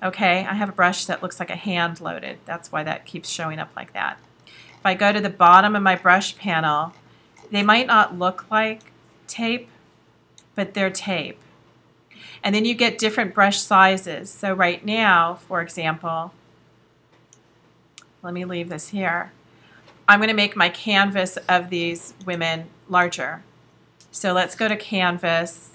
Okay, I have a brush that looks like a hand loaded. That's why that keeps showing up like that. If I go to the bottom of my brush panel, they might not look like tape, but they're tape. And then you get different brush sizes. So right now, for example, let me leave this here. I'm going to make my canvas of these women larger. So let's go to Canvas,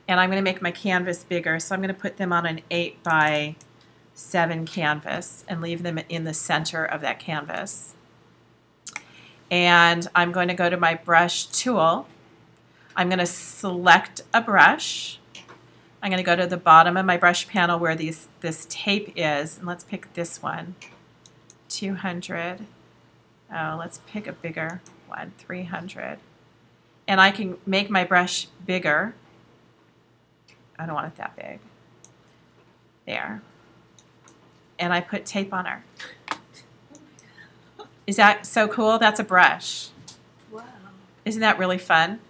and I'm going to make my canvas bigger. So I'm going to put them on an 8x7 canvas and leave them in the center of that canvas. And I'm going to go to my brush tool. I'm going to select a brush. I'm going to go to the bottom of my brush panel where this tape is, and let's pick this one, 200. Oh, let's pick a bigger one, 300. And I can make my brush bigger. I don't want it that big. There. And I put tape on her. Is that so cool? That's a brush. Wow. Isn't that really fun?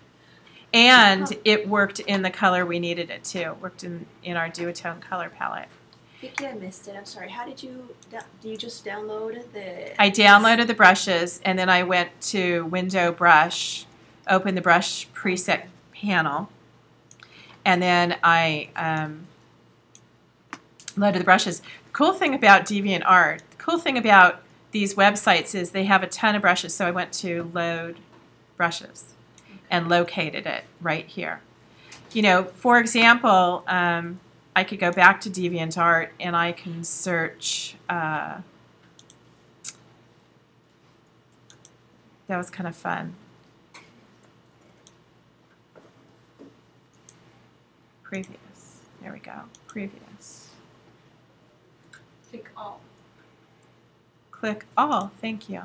And it worked in the color we needed it to. It worked in our duotone color palette. Vicky, I missed it. I'm sorry. How did you, do you just download the? I downloaded the brushes, and then I went to Window Brush, opened the brush preset panel, and then I loaded the brushes. The cool thing about DeviantArt, the cool thing about these websites is they have a ton of brushes. So I went to load brushes and located it right here. You know, for example, I could go back to DeviantArt and I can search. That was kind of fun. Previous. There we go. Previous. Click all. Click all. Thank you.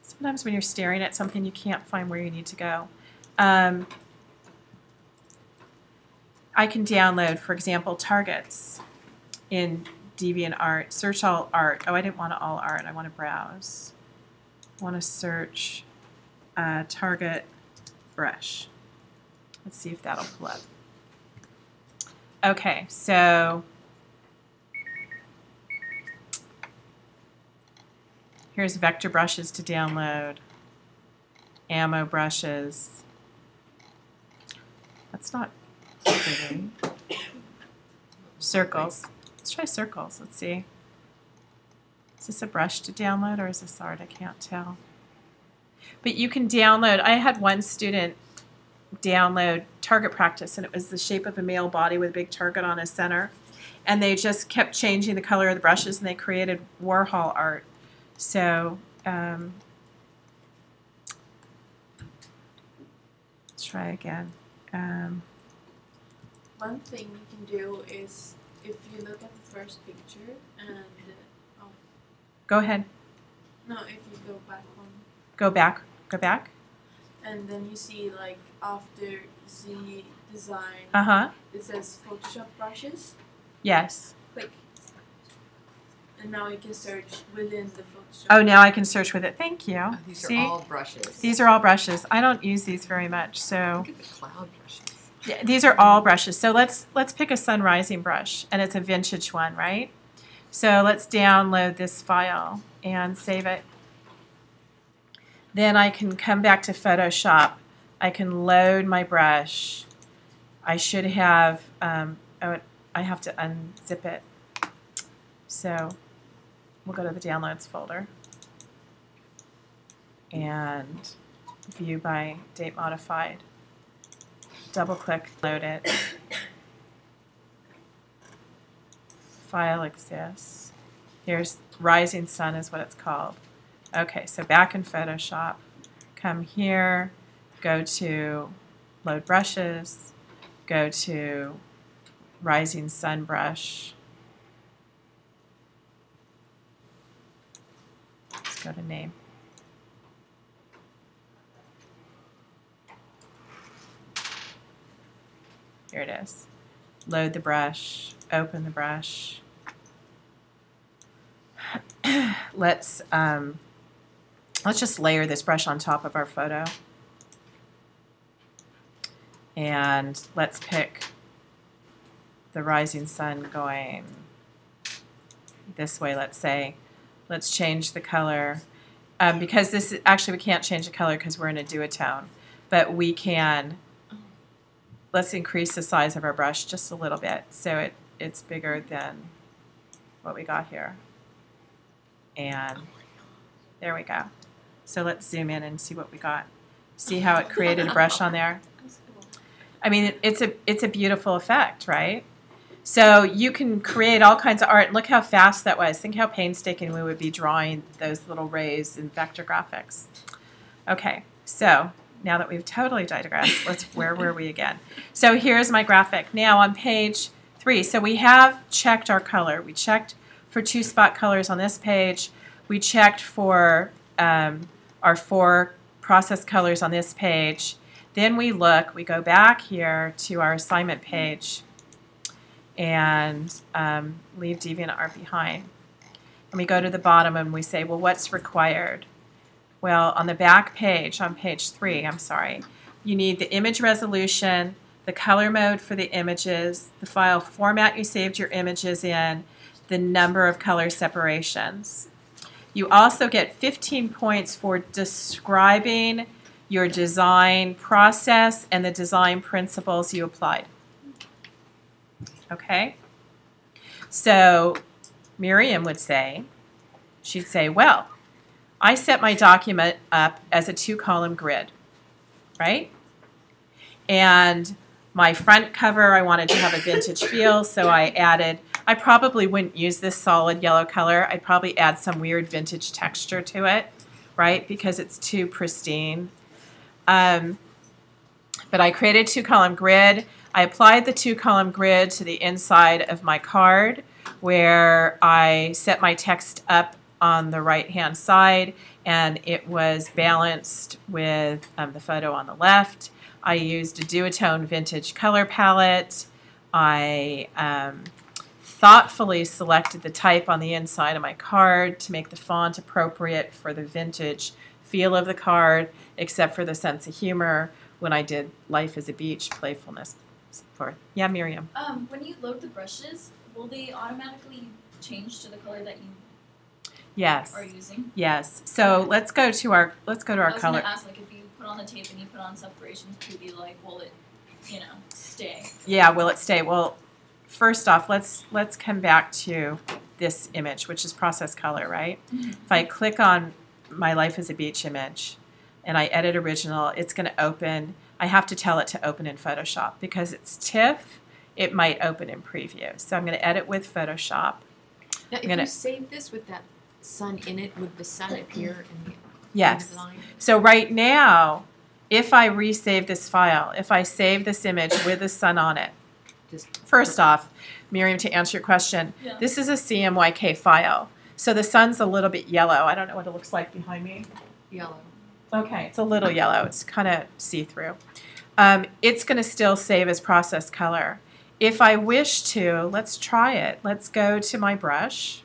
Sometimes when you're staring at something, you can't find where you need to go. I can download, for example, targets in DeviantArt. Search all art. Oh, I didn't want all art. I want to browse. I want to search target brush. Let's see if that'll pull up. Okay, so here's vector brushes to download. Ammo brushes. That's not pretty. Circles. Let's try circles. Let's see. Is this a brush to download or is this art? I can't tell. But you can download. I had one student download target practice, and it was the shape of a male body with a big target on his center. And they just kept changing the color of the brushes, and they created Warhol art. So let's try again. One thing you can do is if you look at the first picture and Go ahead. no, if you go back one, Go back. Go back. and then you see like after the design, Uh-huh. it says Photoshop brushes. Yes. Click, and now you can search within the Photoshop. Oh, now I can search with it. Thank you. Oh, these See? are all brushes. These are all brushes. I don't use these very much, so Look at the cloud brushes. yeah, these are all brushes. So let's pick a sun rising brush, and it's a vintage one, right? So let's download this file and save it. Then I can come back to Photoshop. I can load my brush. I should have, oh, I have to unzip it. So we'll go to the downloads folder and view by date modified. Double click, load it. File exists. Here's Rising Sun is what it's called. Okay, so back in Photoshop, come here, go to Load Brushes, go to Rising Sun Brush. Let's go to Name. Here it is. Load the brush, open the brush. Let's just layer this brush on top of our photo. And let's pick the rising sun going this way, let's say. Let's change the color. Because this is, actually we can't change the color because we're in a duotone, but we can, let's increase the size of our brush just a little bit so it's bigger than what we got here. And there we go. So let's zoom in and see what we got. See how it created a brush on there? I mean, it's a beautiful effect, right? So you can create all kinds of art. Look how fast that was. Think how painstaking we would be drawing those little rays in vector graphics. Okay, so now that we've totally digressed, where were we again? So here's my graphic. Now on page 3, so we have checked our color. We checked for 2 spot colors on this page. We checked for our 4 process colors on this page. Then we go back here to our assignment page and leave DeviantArt behind. And we go to the bottom and we say, well, what's required? Well, on the back page, on page 3, I'm sorry, you need the image resolution, the color mode for the images, the file format you saved your images in, the number of color separations. You also get 15 points for describing your design process and the design principles you applied. Okay? So Miriam would say, She'd say, well, I set my document up as a 2-column grid, right? And my front cover, I wanted to have a vintage feel, so I probably wouldn't use this solid yellow color. I'd probably add some weird vintage texture to it, right? Because it's too pristine. But I created a 2-column grid. I applied the 2-column grid to the inside of my card where I set my text up on the right-hand side, and it was balanced with the photo on the left. I used a duotone vintage color palette. I thoughtfully selected the type on the inside of my card to make the font appropriate for the vintage feel of the card, except for the sense of humor when I did Life is a Beach, playfulness, so forth. Yeah, Miriam. When you load the brushes, will they automatically change to the color that you Yes. are using? Yes. So let's go to our I was color. gonna ask, like, if you put on the tape and you put on separation, to be like, will it, stay? Yeah, will it stay? Well, first off, let's come back to this image, which is process color, right? Mhm. If I click on my Life is a Beach image and I edit original, it's going to open. I have to tell it to open in Photoshop because it's TIFF. It might open in preview. So I'm going to edit with Photoshop. Now, if gonna- you save this with that sun in it, would the sun appear in the Yes. design? So right now, if I resave this file, if I save this image with the sun on it, Just first off, Miriam, to answer your question, Yeah. this is a CMYK file. So the sun's a little bit yellow. I don't know what it looks like behind me. yellow. Okay, it's a little yellow. It's kind of see-through. It's going to still save as process color. If I wish to, let's try it. Let's go to my brush.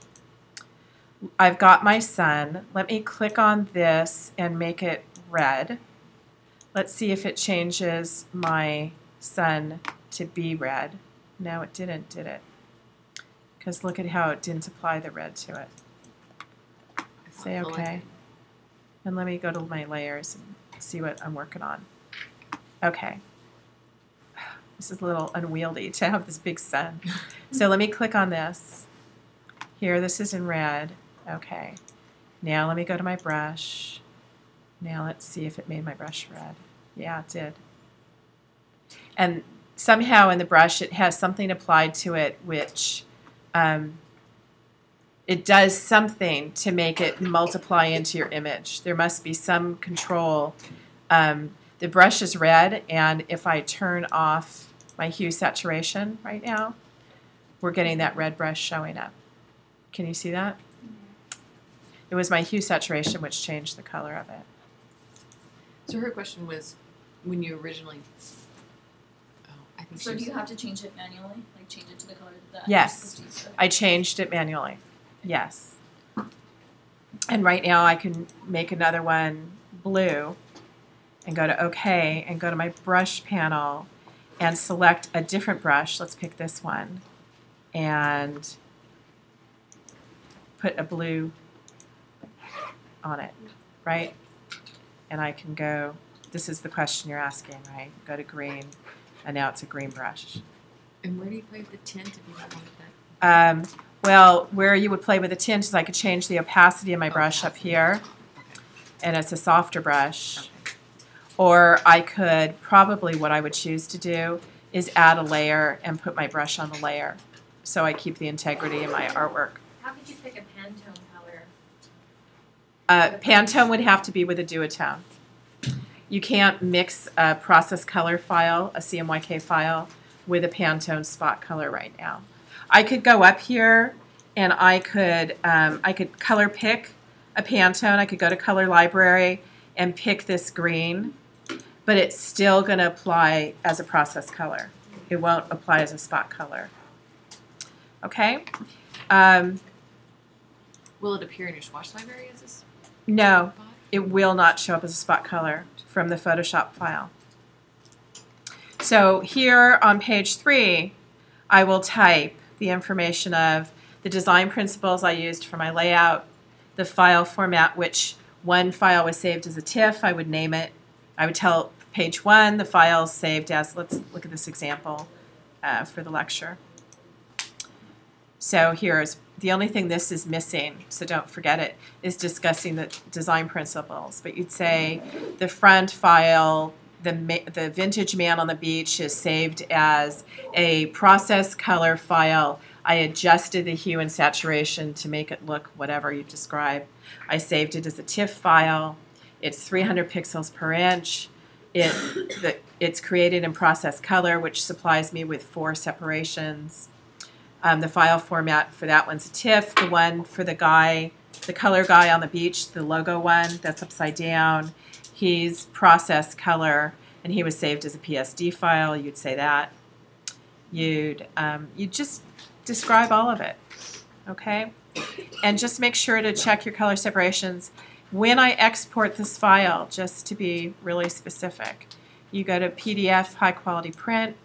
I've got my sun. Let me click on this and make it red. Let's see if it changes my sun to be red. No, it didn't, did it? Because look at how it didn't apply the red to it. Say okay. And let me go to my layers and see what I'm working on. Okay. This is a little unwieldy to have this big sun. So let me click on this. Here, this is in red. Okay. Now let me go to my brush. Now let's see if it made my brush red. Yeah, it did. And somehow in the brush it has something applied to it which it does something to make it multiply into your image. There must be some control. The brush is red, and if I turn off my hue saturation right now, we're getting that red brush showing up. Can you see that? It was my hue saturation which changed the color of it. So her question was, when you originally, I think So she do was, you have to change it manually? Like change it to the color that Yes. you're supposed to use? I changed it manually. Yes. And right now I can make another one blue and go to OK and go to my brush panel and select a different brush. Let's pick this one and put a blue on it, right? And I can go, this is the question you're asking, right? Go to green, and now it's a green brush. and where do you play with the tint if you don't want that? Well, where you would play with the tint is I could change the opacity of my brush up here, and it's a softer brush. Or I could, probably what I would choose to do is add a layer and put my brush on the layer, so I keep the integrity in my artwork. How could you pick a Pantone color? Pantone would have to be with a duotone. You can't mix a process color file, a CMYK file, with a Pantone spot color right now. I could go up here and I could color pick a Pantone. I could go to Color Library and pick this green, but it's still going to apply as a process color. It won't apply as a spot color. Okay? Will it appear in your swatch library as this? No, it will not show up as a spot color from the Photoshop file. So here on page 3, I will type the information of the design principles I used for my layout, the file format, which one file was saved as a TIFF, I would name it. I would tell page 1 the file is saved as, let's look at this example for the lecture. So here's the only thing this is missing, so don't forget it, is discussing the design principles. But you'd say the front file, the vintage man on the beach is saved as a process color file. I adjusted the hue and saturation to make it look whatever you describe. I saved it as a TIFF file. It's 300 pixels per inch. It's created in process color, which supplies me with 4 separations. The file format for that one's a TIFF. The one for the color guy on the beach, the logo one, that's upside down. He's process color, and he was saved as a PSD file. You'd say that. You'd just describe all of it, okay? And just make sure to check your color separations. When I export this file, just to be really specific, you go to PDF, high quality print.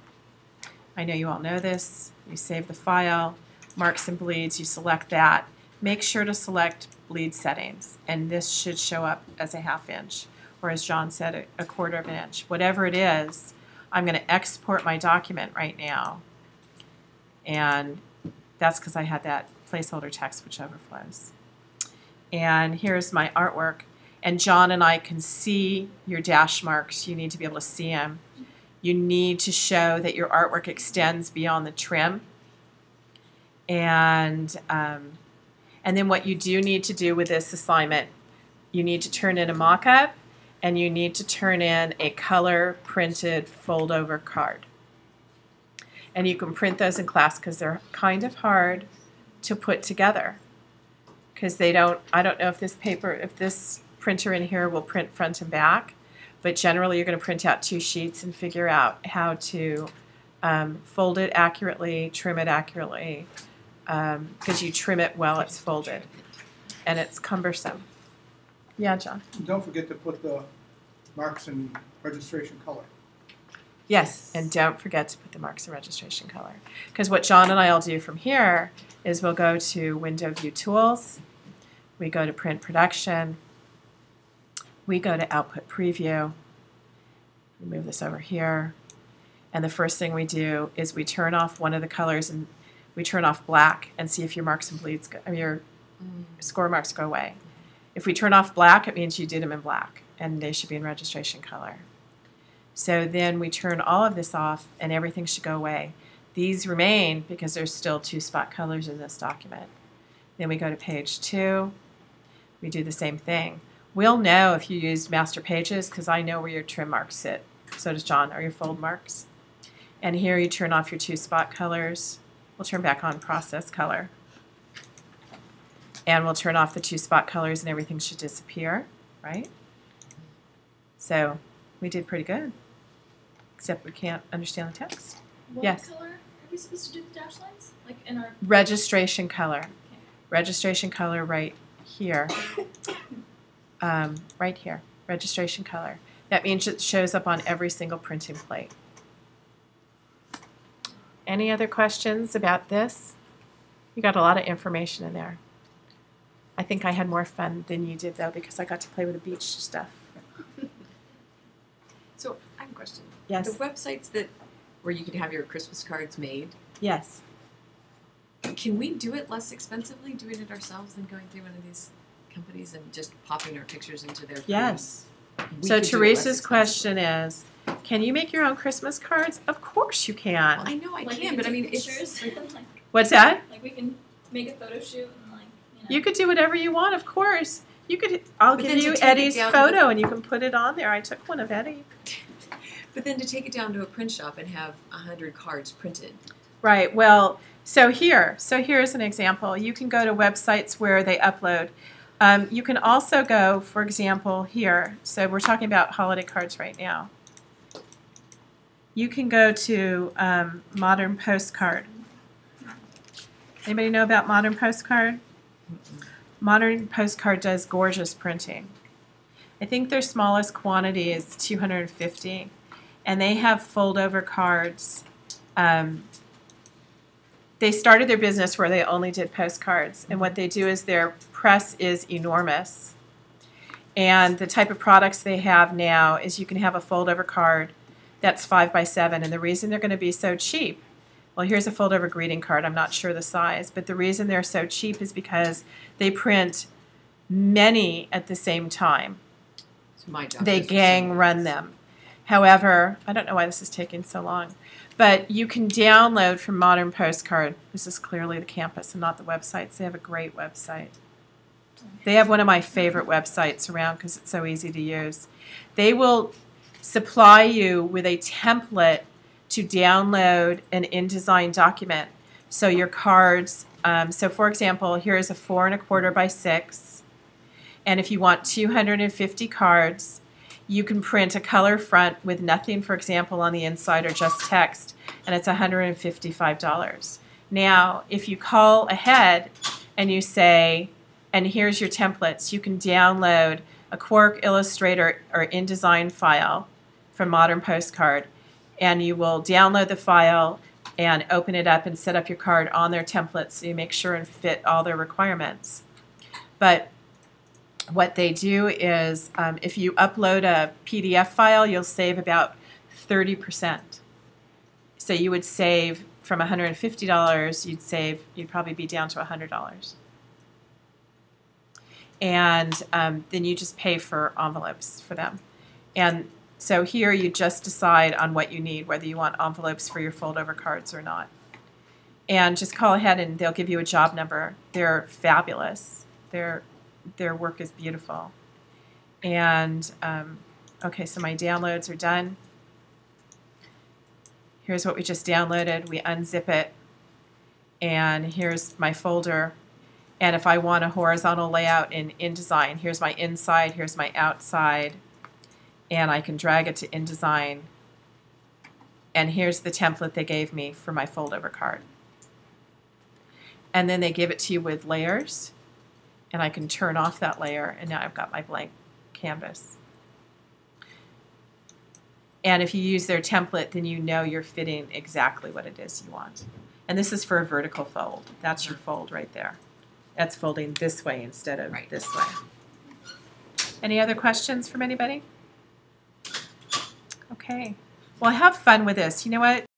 I know you all know this. You save the file, marks and bleeds, you select that. Make sure to select bleed settings, and this should show up as a 1/2 inch, or as John said, a 1/4 of an inch. Whatever it is, I'm going to export my document right now, and that's because I had that placeholder text which overflows. And here's my artwork, and John and I can see your dash marks. You need to be able to see them. You need to show that your artwork extends beyond the trim. And then what you do need to do with this assignment, you need to turn in a mock-up, and you need to turn in a color printed fold over card. And you can print those in class because they're kind of hard to put together. Because I don't know if this printer in here will print front and back, but generally you're going to print out 2 sheets and figure out how to fold it accurately, trim it accurately, because you trim it while it's folded, and it's cumbersome. Yeah, John? And don't forget to put the marks in registration color. Yes, and don't forget to put the marks in registration color. Because what John and I will do from here is we'll go to Window View Tools, we go to Print Production, we go to Output Preview, we move this over here, and the first thing we do is we turn off one of the colors, and we turn off black and see if your marks and bleeds, your score marks go away. If we turn off black, it means you did them in black, and they should be in registration color. So then we turn all of this off, and everything should go away. These remain because there's still 2 spot colors in this document. Then we go to page 2. We do the same thing. We'll know if you used master pages because I know where your trim marks sit. So does John, or your fold marks. And here you turn off your 2 spot colors. We'll turn back on process color. And we'll turn off the 2 spot colors, and everything should disappear, right? So we did pretty good, except we can't understand the text. What Yes. color are we supposed to do the dash lines? Like in our Registration color. Registration color right here. Right here. Registration color. That means it shows up on every single printing plate. Any other questions about this? You got a lot of information in there. I think I had more fun than you did, though, because I got to play with the beach stuff. So I have a question. Yes. The websites where you could have your Christmas cards made, Yes. can we do it less expensively doing it ourselves than going through one of these companies and just popping our pictures into their Yes. We So could do it less Teresa's expensively. question is, can you make your own Christmas cards? Of course you can. Well, I know I like can, we but I take mean, it's pictures, like What's that? we can make a photo shoot and You could do whatever you want, of course. You could. I'll But give then to you take it Eddie's down to photo, and you can put it on there. I took one of Eddie. But then to take it down to a print shop and have 100 cards printed. Right. Well, so here's an example. You can go to websites where they upload. You can also go, for example, here. So we're talking about holiday cards right now. You can go to Modern Postcard. Anybody know about Modern Postcard? Modern Postcard does gorgeous printing. I think their smallest quantity is 250, and they have fold-over cards. They started their business where they only did postcards, and what they do is their press is enormous. And the type of products they have now is you can have a fold-over card that's 5 by 7, and the reason they're going to be so cheap Well, here's a fold-over greeting card. I'm not sure the size, but the reason they're so cheap is because they print many at the same time. It's my job. They just to gang say run yes. them. However, I don't know why this is taking so long, but you can download from Modern Postcard. This is clearly the campus and not the websites. They have a great website. They have one of my favorite websites around because it's so easy to use. They will supply you with a template to download an InDesign document. So your cards, so for example, here is a 4 1/4 by 6. And if you want 250 cards, you can print a color front with nothing, for example, on the inside or just text, and it's $155. Now, if you call ahead and you say, and here's your templates, you can download a Quark, Illustrator, or InDesign file from Modern Postcard, and you will download the file and open it up and set up your card on their templates so you make sure and fit all their requirements. But what they do is if you upload a PDF file, you'll save about 30%. So you would save from $150, you'd probably be down to $100. And then you just pay for envelopes for them. And so here you just decide on what you need, whether you want envelopes for your fold-over cards or not. And just call ahead and they'll give you a job number. They're fabulous. Their work is beautiful. And okay, so my downloads are done. Here's what we just downloaded. We unzip it. And here's my folder. And if I want a horizontal layout in InDesign, here's my inside, here's my outside. And I can drag it to InDesign. And here's the template they gave me for my fold-over card. And then they give it to you with layers. And I can turn off that layer, and now I've got my blank canvas. And if you use their template, then you know you're fitting exactly what it is you want. And this is for a vertical fold. That's your fold right there. That's folding this way instead of this way. Any other questions from anybody? Okay. Well, have fun with this. You know what?